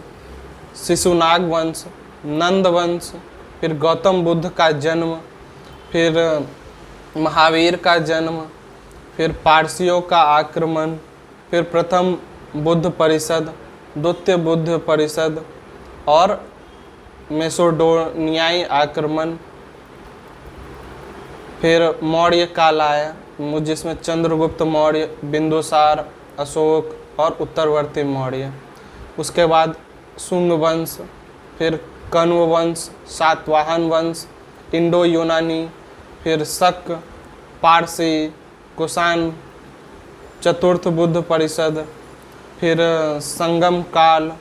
शिशुनाग वंश, नंद वंश, फिर गौतम बुद्ध का जन्म, फिर महावीर का जन्म, फिर पारसियों का आक्रमण, फिर प्रथम बुद्ध परिषद, द्वितीय बुद्ध परिषद और मेसोडोनियाई आक्रमण। फिर मौर्य काल आया जिसमें चंद्रगुप्त मौर्य, बिंदुसार, अशोक और उत्तरवर्ती मौर्य। उसके बाद शुंग वंश, फिर कण्व वंश, सातवाहन वंश, इंडो यूनानी, फिर शक, पारसी, कुषाण, चतुर्थ बुद्ध परिषद, फिर संगम काल,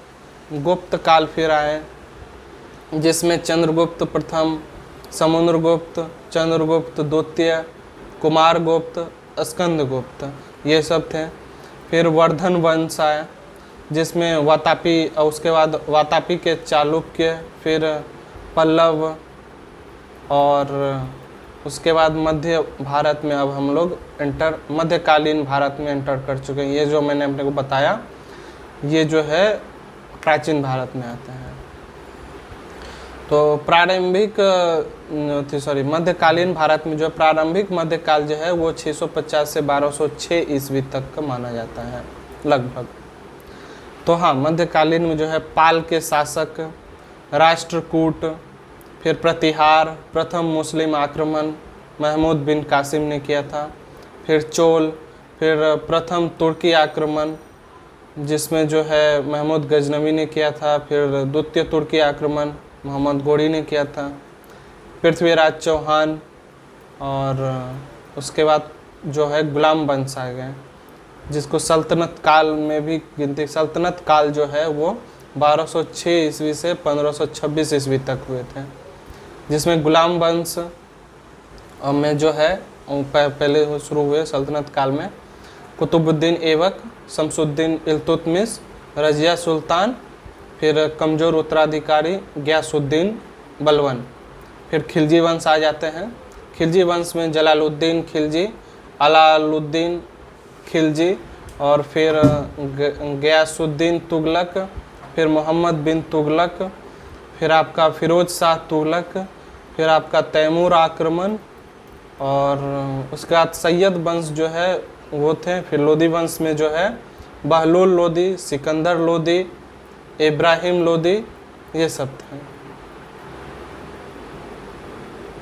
गुप्त काल फिर आए जिसमें चंद्रगुप्त प्रथम, समुद्रगुप्त, चंद्रगुप्त द्वितीय, कुमारगुप्त, स्कंदगुप्त, ये सब थे। फिर वर्धन वंश आया जिसमें वातापी, और उसके बाद वातापी के चालुक्य, फिर पल्लव, और उसके बाद मध्य भारत में अब हम लोग मध्यकालीन भारत में एंटर कर चुके हैं। ये जो मैंने अपने को बताया ये जो है प्राचीन भारत में आते हैं। तो मध्यकालीन भारत में जो प्रारंभिक मध्यकाल जो है वो 650 से 1206 ईस्वी तक का माना जाता है लगभग। तो हाँ, मध्यकालीन में जो है पाल के शासक, राष्ट्रकूट, फिर प्रतिहार, प्रथम मुस्लिम आक्रमण महमूद बिन कासिम ने किया था, फिर चोल, फिर प्रथम तुर्की आक्रमण जिसमें जो है महमूद गजनवी ने किया था, फिर द्वितीय तुर्की आक्रमण मोहम्मद गोरी ने किया था, पृथ्वीराज चौहान, और उसके बाद जो है गुलाम वंश आ गए जिसको सल्तनत काल में भी गिनती। सल्तनत काल जो है वो 1206 ईस्वी से 1526 ईस्वी तक हुए थे, जिसमें गुलाम वंश में जो है पहले शुरू हुए सल्तनत काल में कुतुबुद्दीन ऐबक, शमसुद्दीन इल्तुतमिश, रजिया सुल्तान, फिर कमज़ोर उत्तराधिकारी गयासुद्दीन बलवन। फिर खिलजी वंश आ जाते हैं। खिलजी वंश में जलालुद्दीन खिलजी, अलाउद्दीन खिलजी, और फिर गयासुद्दीन तुगलक, फिर मोहम्मद बिन तुगलक, फिर आपका फिरोज शाह तुगलक, फिर आपका तैमूर आक्रमण, और उसके बाद सैयद वंश जो है वो थे। फिर लोदी वंश में जो है बहलूल लोदी, सिकंदर लोदी, इब्राहिम लोदी, ये सब थे।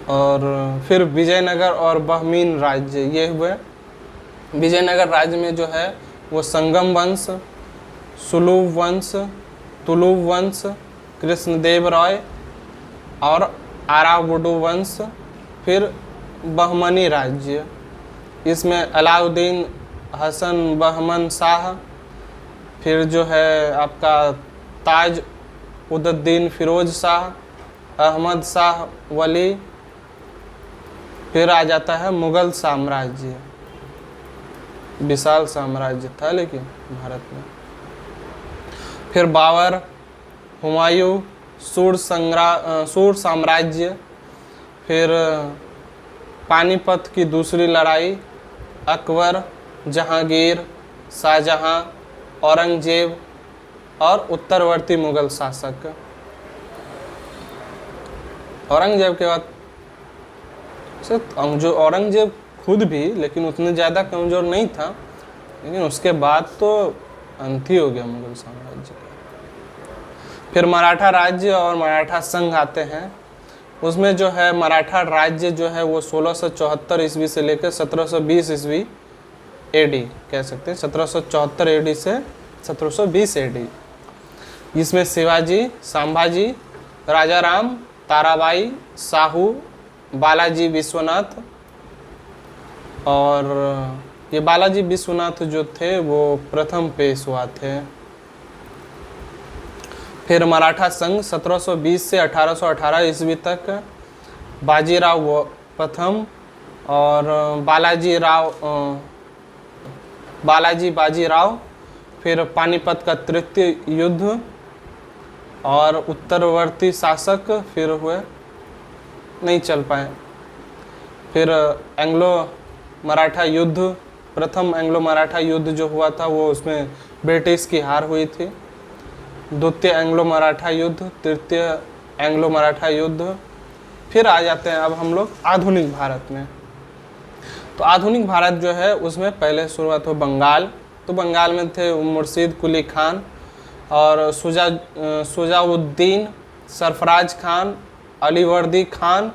और फिर विजयनगर और बहमीन राज्य ये हुए। विजयनगर राज्य में जो है वो संगम वंश, सुलूभ वंश, तुलुव वंश, कृष्णदेव राय और आरावुडु वंश, फिर बहमनी राज्य, इसमें अलाउद्दीन हसन बहमन शाह, फिर जो है आपका ताज उद्दीन फिरोज शाह, अहमद शाह वली, फिर आ जाता है मुग़ल साम्राज्य। विशाल साम्राज्य था लेकिन भारत में। फिर बाबर, हुमायूं, सूर साम्राज्य, फिर पानीपत की दूसरी लड़ाई, अकबर, जहांगीर, शाहजहां, औरंगजेब और उत्तरवर्ती मुगल शासक। औरंगजेब के बाद जो औरंगजेब खुद भी लेकिन उतने ज़्यादा कमज़ोर नहीं था, लेकिन उसके बाद तो अंत ही हो गया मुगल साम्राज्य का। फिर मराठा राज्य और मराठा संघ आते हैं। उसमें जो है मराठा राज्य जो है वो 1674 ईस्वी से लेकर 1720 ईस्वी एडी कह सकते हैं, 1774 एडी से 1720 एडी। इसमें शिवाजी, संभाजी, राजाराम, ताराबाई, साहू, बालाजी विश्वनाथ, और ये बालाजी विश्वनाथ जो थे वो प्रथम पेशवा थे। फिर मराठा संघ 1720 से 1818 ईस्वी तक बाजीराव प्रथम और बाजीराव, फिर पानीपत का तृतीय युद्ध और उत्तरवर्ती शासक फिर हुए, नहीं चल पाए। फिर एंग्लो मराठा युद्ध, प्रथम एंग्लो मराठा युद्ध जो हुआ था वो उसमें ब्रिटिश की हार हुई थी। द्वितीय एंग्लो मराठा युद्ध, तृतीय एंग्लो मराठा युद्ध। फिर आ जाते हैं अब हम लोग आधुनिक भारत में। तो आधुनिक भारत जो है उसमें पहले शुरुआत हो बंगाल। तो बंगाल में थे मुर्शीद कुली खान और शुजाउद्दीन, सरफराज खान, अलीवर्दी खान,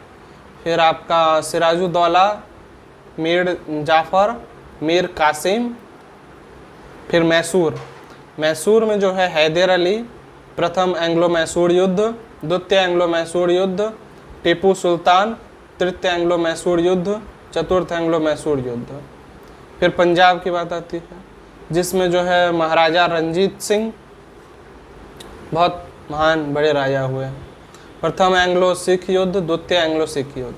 फिर आपका सिराजुद्दौला, मीर जाफ़र, मीर कासिम। फिर मैसूर में जो है हैदर अली, प्रथम एंग्लो मैसूर युद्ध, द्वितीय एंग्लो मैसूर युद्ध, टीपू सुल्तान, तृतीय एंग्लो मैसूर युद्ध, चतुर्थ एंग्लो मैसूर युद्ध। फिर पंजाब की बात आती है जिसमें जो है महाराजा रंजीत सिंह बहुत महान बड़े राजा हुए। प्रथम एंग्लो सिख युद्ध, द्वितीय एंग्लो सिख युद्ध।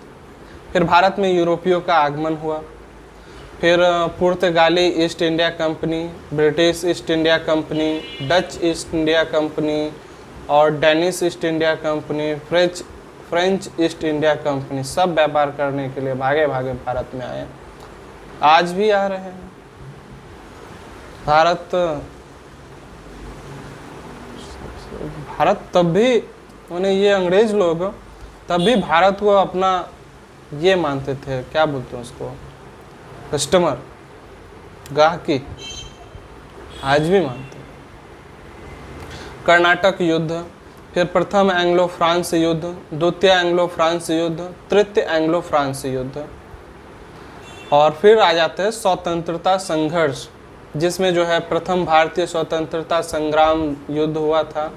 फिर भारत में यूरोपियों का आगमन हुआ। फिर पुर्तगाली East India Company, British East India Company, Dutch East India Company और Danish East India Company, French East India Company, सब व्यापार करने के लिए भागे भागे भारत में आए, आज भी आ रहे हैं। भारत तब भी उन्हें ये अंग्रेज लोग तब भी भारत को अपना ये मानते थे, क्या बोलते हैं उसको, कस्टमर, गाहकी, आज भी मानते हैं। कर्नाटक युद्ध, फिर प्रथम एंग्लो फ्रांस युद्ध, द्वितीय एंग्लो फ्रांस युद्ध, तृतीय एंग्लो फ्रांस युद्ध। और फिर आ जाते हैं स्वतंत्रता संघर्ष, जिसमें जो है प्रथम भारतीय स्वतंत्रता संग्राम युद्ध हुआ था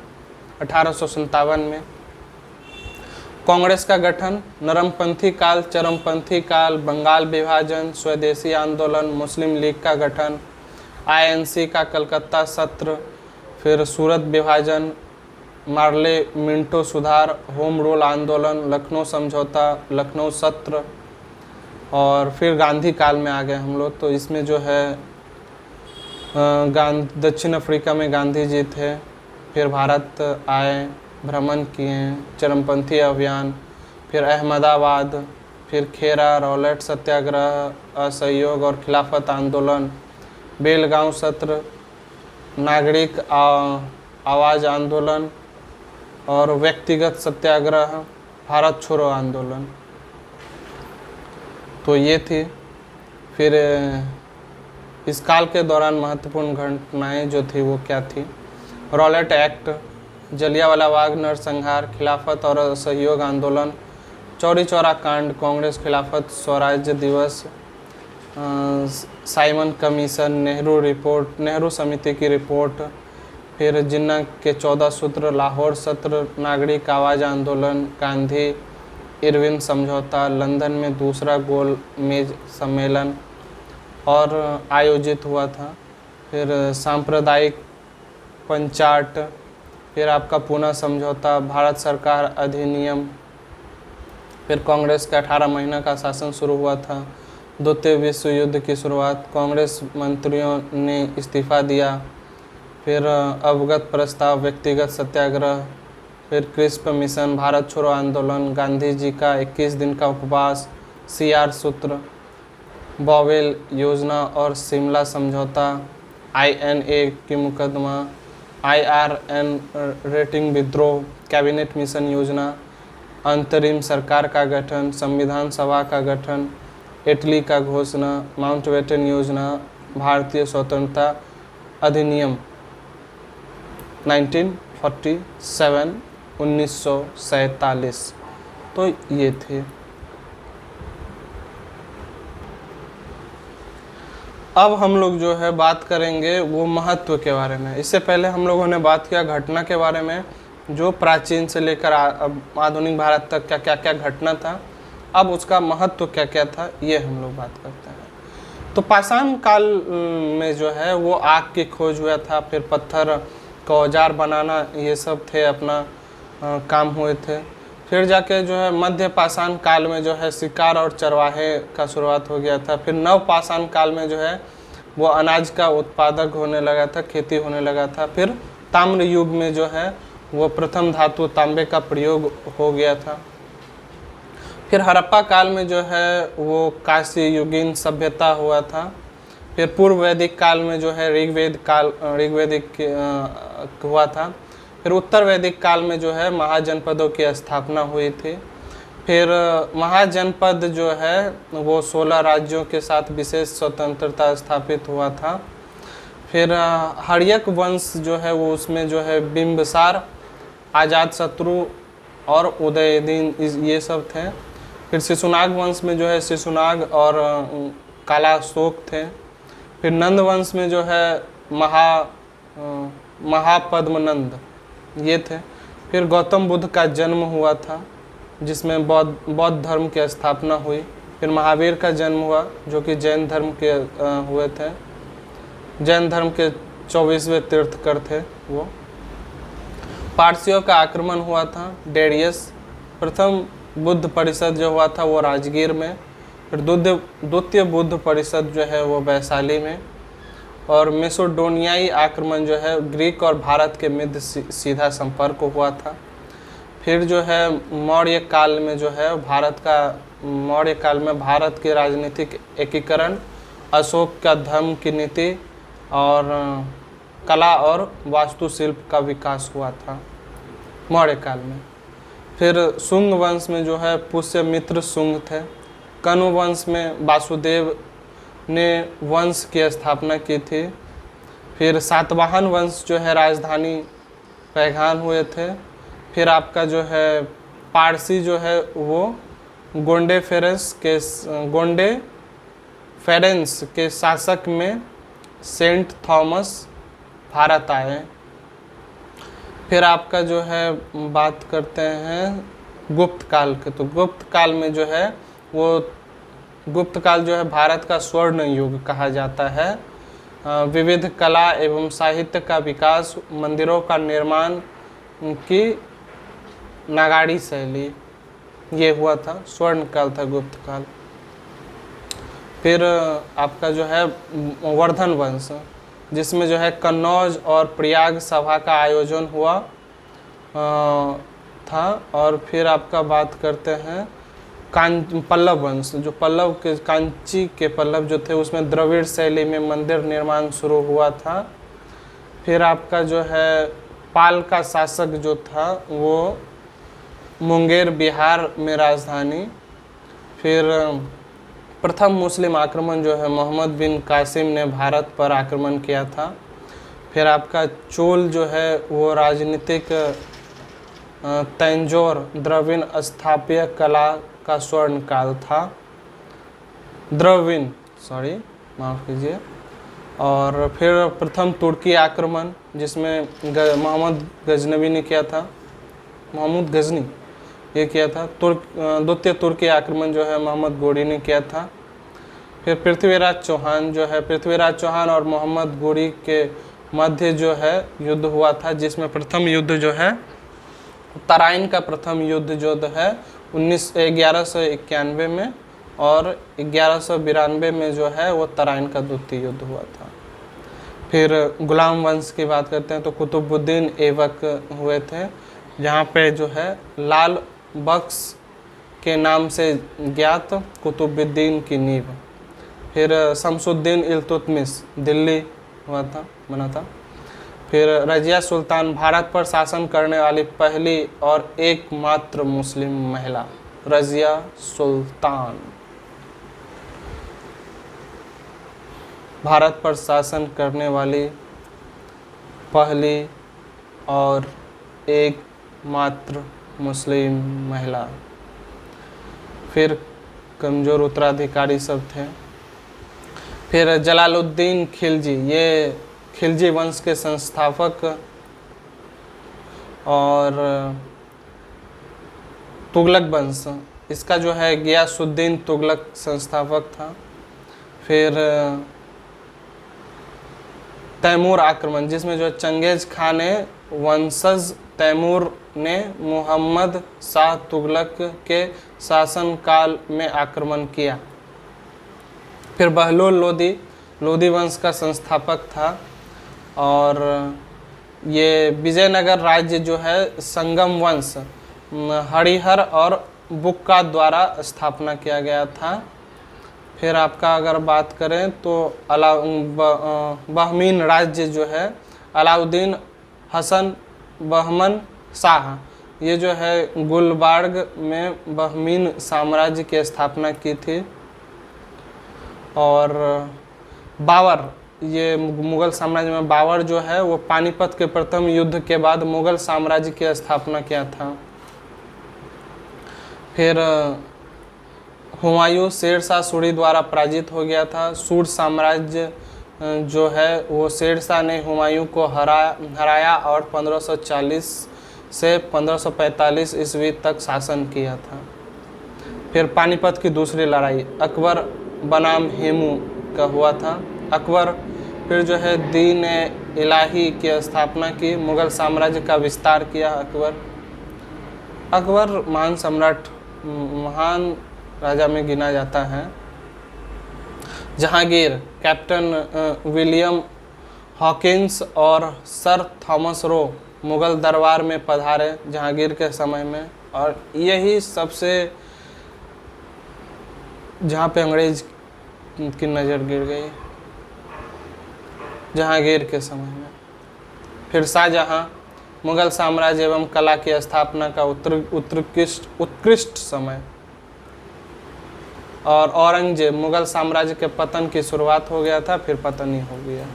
1857 में। कांग्रेस का गठन, नरमपंथी काल, चरमपंथी काल, बंगाल विभाजन, स्वदेशी आंदोलन, मुस्लिम लीग का गठन, आईएनसी का कलकत्ता सत्र, फिर सूरत विभाजन, मार्ले मिंटो सुधार, होम रूल आंदोलन, लखनऊ समझौता, लखनऊ सत्र। और फिर गांधी काल में आ गए हम लोग। तो इसमें जो है दक्षिण अफ्रीका में गांधी जी थे, फिर भारत आए, भ्रमण किए, चरमपंथी अभियान, फिर अहमदाबाद, फिर खेरा, रॉलेट सत्याग्रह, असहयोग और खिलाफत आंदोलन, बेलगांव सत्र, नागरिक आवाज़ आंदोलन और व्यक्तिगत सत्याग्रह, भारत छोड़ो आंदोलन। तो ये थी। फिर इस काल के दौरान महत्वपूर्ण घटनाएं जो थी वो क्या थी, रॉलेट एक्ट, जलियांवाला बाग नरसंहार, खिलाफत और असहयोग आंदोलन, चौरी चौरा कांड, कांग्रेस खिलाफत स्वराज्य दिवस, Simon commission, Nehru report, Nehru समिति की रिपोर्ट, फिर जिन्ना के 14 सूत्र, लाहौर सत्र, नागरिक आवाज़ आंदोलन, गांधी इरविन समझौता, लंदन में दूसरा गोल मेज सम्मेलन और आयोजित हुआ था, फिर सांप्रदायिक पंचाट, फिर आपका पूना समझौता, भारत सरकार अधिनियम, फिर कांग्रेस का 18 महीना का शासन शुरू हुआ था, द्वितीय विश्व युद्ध की शुरुआत, कांग्रेस मंत्रियों ने इस्तीफा दिया फिर अवगत प्रस्ताव, व्यक्तिगत सत्याग्रह, फिर क्रिस्प मिशन, भारत छोड़ो आंदोलन, गांधी जी का 21 दिन का उपवास, CR सूत्र, बॉवेल योजना और शिमला समझौता, INA की मुकदमा, IRN रेटिंग विद्रोह, कैबिनेट मिशन योजना, अंतरिम सरकार का गठन, संविधान सभा का गठन, इटली का घोषणा, माउंटबेटन योजना, भारतीय स्वतंत्रता अधिनियम 1947 1947। तो ये थे। अब हम लोग जो है बात करेंगे वो महत्व के बारे में। इससे पहले हम लोगों ने बात किया घटना के बारे में, जो प्राचीन से लेकर आधुनिक भारत तक क्या क्या क्या घटना था। अब उसका महत्व क्या क्या था ये हम लोग बात करते हैं। तो पाषाण काल में जो है वो आग की खोज हुआ था, फिर पत्थर का औजार बनाना, ये सब थे अपना काम हुए थे। फिर जाके जो है मध्य पाषाण काल में जो है शिकार और चरवाहे का शुरुआत हो गया था। फिर नव पाषाण काल में जो है वो अनाज का उत्पादक होने लगा था, खेती होने लगा था। फिर ताम्र युग में जो है वो प्रथम धातु तांबे का प्रयोग हो गया था। फिर हड़प्पा काल में जो है वो काशी युगीन सभ्यता हुआ था। फिर पूर्व वैदिक काल में जो है ऋग्वेदिक हुआ था। फिर उत्तर वैदिक काल में जो है महाजनपदों की स्थापना हुई थी। फिर महाजनपद जो है वो 16 राज्यों के साथ विशेष स्वतंत्रता स्थापित हुआ था। फिर हर्यक वंश जो है वो उसमें जो है बिंबिसार, अजातशत्रु और उदयदीन ये सब थे। फिर शिशुनाग वंश में जो है शिशुनाग और कालाशोक थे। फिर नंद वंश में जो है महापद्मनंद ये थे। फिर गौतम बुद्ध का जन्म हुआ था जिसमें बौद्ध धर्म की स्थापना हुई। फिर महावीर का जन्म हुआ जो कि जैन धर्म के हुए थे, जैन धर्म के 24वें तीर्थकर थे वो। पारसियों का आक्रमण हुआ था, डेरियस। प्रथम बुद्ध परिषद जो हुआ था वो राजगीर में। फिर द्वितीय बुद्ध परिषद जो है वो वैशाली में। और मेसोडोनियाई आक्रमण जो है ग्रीक और भारत के मध्य सीधा संपर्क हुआ था। फिर जो है मौर्य काल में जो है मौर्य काल में भारत के राजनीतिक एकीकरण, अशोक का धर्म की नीति और कला और वास्तुशिल्प का विकास हुआ था मौर्य काल में। फिर शुंग वंश में जो है पुष्यमित्र शुंग थे। कनु वंश में वासुदेव ने वंश की स्थापना की थी। फिर सातवाहन वंश जो है राजधानी पैघान हुए थे। फिर आपका जो है पारसी जो है वो गोंडे फेरेंस के शासक में सेंट थॉमस भारत आए। फिर आपका जो है बात करते हैं गुप्त काल के। तो गुप्त काल में जो है वो गुप्त काल जो है भारत का स्वर्ण युग कहा जाता है। विविध कला एवं साहित्य का विकास, मंदिरों का निर्माण की नागाड़ी शैली ये हुआ था, स्वर्ण काल था गुप्त काल। फिर आपका जो है वर्धन वंश जिसमें जो है कन्नौज और प्रयाग सभा का आयोजन हुआ था। और फिर आपका बात करते हैं पल्लव वंश, जो पल्लव के कांची के पल्लव जो थे उसमें द्रविड़ शैली में मंदिर निर्माण शुरू हुआ था। फिर आपका जो है पाल का शासक जो था वो मुंगेर बिहार में राजधानी। फिर प्रथम मुस्लिम आक्रमण जो है मोहम्मद बिन कासिम ने भारत पर आक्रमण किया था। फिर आपका चोल जो है वो राजनीतिक तंजौर द्रविड़ स्थापत्य कला का स्वर्ण काल था। माफ़ कीजिए। और फिर प्रथम तुर्की आक्रमण जिसमें मोहम्मद गजनवी ने किया था, मोहम्मद गजनी ये किया था। द्वितीय तुर्की आक्रमण जो है मोहम्मद गोरी ने किया था। फिर पृथ्वीराज चौहान और मोहम्मद गोरी के मध्य जो है युद्ध हुआ था जिसमें प्रथम युद्ध जो है तराइन का प्रथम युद्ध जो है 1191 में और 1192 में जो है वो तराइन का द्वितीय युद्ध हुआ था। फिर गुलाम वंश की बात करते हैं तो कुतुबुद्दीन ऐबक हुए थे, जहाँ पे जो है लाल बख्श के नाम से ज्ञात कुतुबुद्दीन की नींव। फिर शमसुद्दीन इल्तुतमिश दिल्ली बना था। फिर रजिया सुल्तान भारत पर शासन करने वाली पहली और एकमात्र मुस्लिम महिला, रजिया सुल्तान भारत पर शासन करने वाली पहली और एकमात्र मुस्लिम महिला। फिर कमज़ोर उत्तराधिकारी सब थे। फिर जलालुद्दीन खिलजी, ये खिलजी वंश के संस्थापक और तुगलक वंश, इसका जो है गियासुद्दीन तुगलक संस्थापक था। फिर तैमूर आक्रमण, जिसमें जो चंगेज खान ने वंशज तैमूर ने मोहम्मद शाह तुगलक के शासनकाल में आक्रमण किया। फिर बहलोल लोदी वंश का संस्थापक था और ये विजयनगर राज्य जो है संगम वंश हरिहर और बुक्का द्वारा स्थापना किया गया था। फिर आपका अगर बात करें तो बहमीन राज्य जो है अलाउद्दीन हसन बहमन शाह, ये जो है गुलबर्ग में बहमीन साम्राज्य की स्थापना की थी। और बाबर, ये मुग़ल साम्राज्य में बाबर जो है वो पानीपत के प्रथम युद्ध के बाद मुग़ल साम्राज्य की स्थापना किया था। फिर हुमायूं शेरशाह सूरी द्वारा पराजित हो गया था। सूर साम्राज्य जो है वो शेरशाह ने हुमायूं को हराया और 1540 से 1545 ईस्वी तक शासन किया था। फिर पानीपत की दूसरी लड़ाई अकबर बनाम हेमू का हुआ था। अकबर फिर जो है दीन इलाही की स्थापना की, मुग़ल साम्राज्य का विस्तार किया। अकबर महान सम्राट, महान राजा में गिना जाता है। जहांगीर, कैप्टन विलियम हॉकिंस और सर थॉमस रो मुग़ल दरबार में पधारे जहांगीर के समय में, और यही सबसे जहाँ पे अंग्रेज की नज़र गिर गई जहांगीर के समय में। फिर शाहजहाँ, मुग़ल साम्राज्य एवं कला की स्थापना का उत्कृष्ट समय। और औरंगजेब, मुग़ल साम्राज्य के पतन की शुरुआत हो गया था, फिर पतन ही हो गया।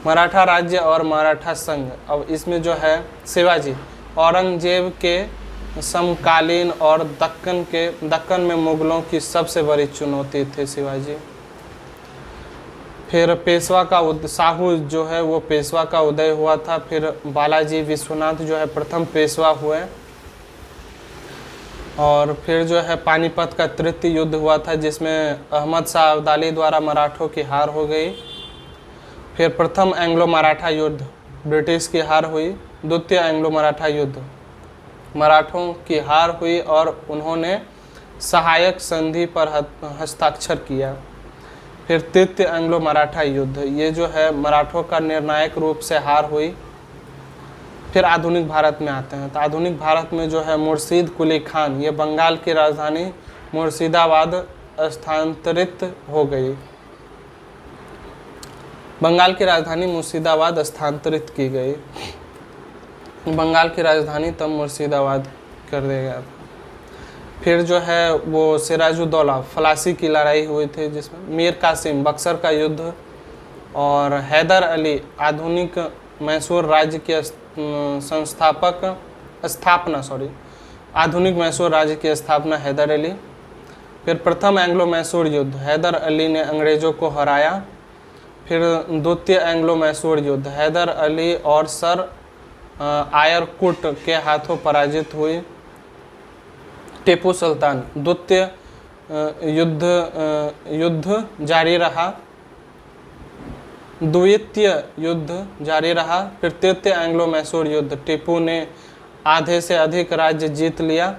मराठा राज्य और मराठा संघ, अब इसमें जो है शिवाजी औरंगजेब के समकालीन और दक्कन में मुग़लों की सबसे बड़ी चुनौती थे शिवाजी। फिर पेशवा का साहू जो है वो पेशवा का उदय हुआ था। फिर बालाजी विश्वनाथ जो है प्रथम पेशवा हुए। और फिर जो है पानीपत का तृतीय युद्ध हुआ था, जिसमें अहमद शाह अब्दाली द्वारा मराठों की हार हो गई। फिर प्रथम एंग्लो मराठा युद्ध, ब्रिटिश की हार हुई। द्वितीय एंग्लो मराठा युद्ध, मराठों की हार हुई और उन्होंने सहायक संधि पर हस्ताक्षर किया। फिर तृतीय एंग्लो मराठा युद्ध, ये जो है मराठों का निर्णायक रूप से हार हुई। फिर आधुनिक भारत में आते हैं तो आधुनिक भारत में जो है मुर्शीद कुली खान, ये बंगाल की राजधानी मुर्शिदाबाद स्थानांतरित हो गई। बंगाल की राजधानी मुर्शिदाबाद स्थानांतरित की गई। बंगाल की राजधानी तब मुर्शिदाबाद कर दिया गया। फिर जो है वो सिराजुद्दौला फलासी की लड़ाई हुई थी, जिसमें मीर कासिम बक्सर का युद्ध और हैदर अली आधुनिक मैसूर राज्य के आधुनिक मैसूर राज्य की स्थापना हैदर अली। फिर प्रथम एंग्लो मैसूर युद्ध, हैदर अली ने अंग्रेज़ों को हराया। फिर द्वितीय एंग्लो मैसूर युद्ध, हैदर अली और सर आयरकुट के हाथों पराजित हुई। टीपू सुल्तान, द्वितीय युद्ध जारी रहा। द्वितीय युद्ध जारी रहा। फिर तृतीय एंग्लो मैसूर युद्ध, टीपू ने आधे से अधिक राज्य जीत लिया।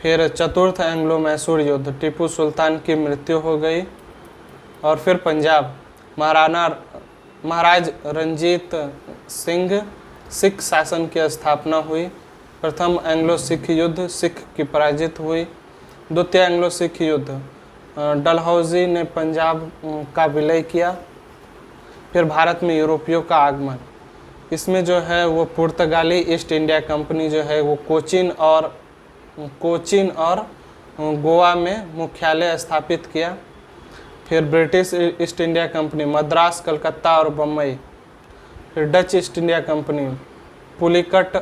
फिर चतुर्थ एंग्लो मैसूर युद्ध, टीपू सुल्तान की मृत्यु हो गई। और फिर पंजाब, महाराज रंजीत सिंह सिख शासन की स्थापना हुई। प्रथम एंग्लो सिख युद्ध सिख की पराजित हुई। द्वितीय एंग्लो सिख युद्ध डलहौजी ने पंजाब का विलय किया। फिर भारत में यूरोपियों का आगमन, इसमें जो है वो पुर्तगाली ईस्ट इंडिया कंपनी जो है वो कोचीन और गोवा में मुख्यालय स्थापित किया। फिर British East India company Madras, Calcutta और बम्बई। फिर Dutch East India company Pulicat,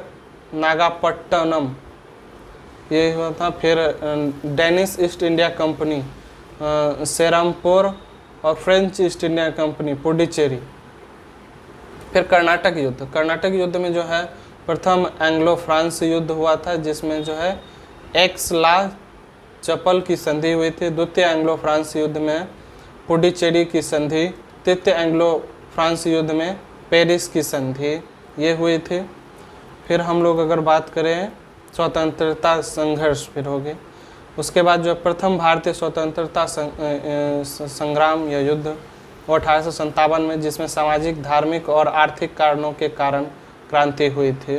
Nagapattinam ये हुआ था। फिर डेनिश ईस्ट इंडिया कंपनी सेरमपुर और French East India company Puducherry. फिर कर्नाटक युद्ध में जो है प्रथम एंग्लो फ्रांस युद्ध हुआ था, जिसमें जो है एक्स-ला चपल की संधि हुई थी। द्वितीय एंग्लो फ्रांस युद्ध में पुडुचेरी की संधि। तृतीय एंग्लो फ्रांस युद्ध में पेरिस की संधि ये हुई थी। फिर हम लोग अगर बात करें स्वतंत्रता संघर्ष फिर हो गए। उसके बाद जो प्रथम भारतीय स्वतंत्रता संग्राम या युद्ध वो 1857 में, जिसमें सामाजिक, धार्मिक और आर्थिक कारणों के कारण क्रांति हुई थी।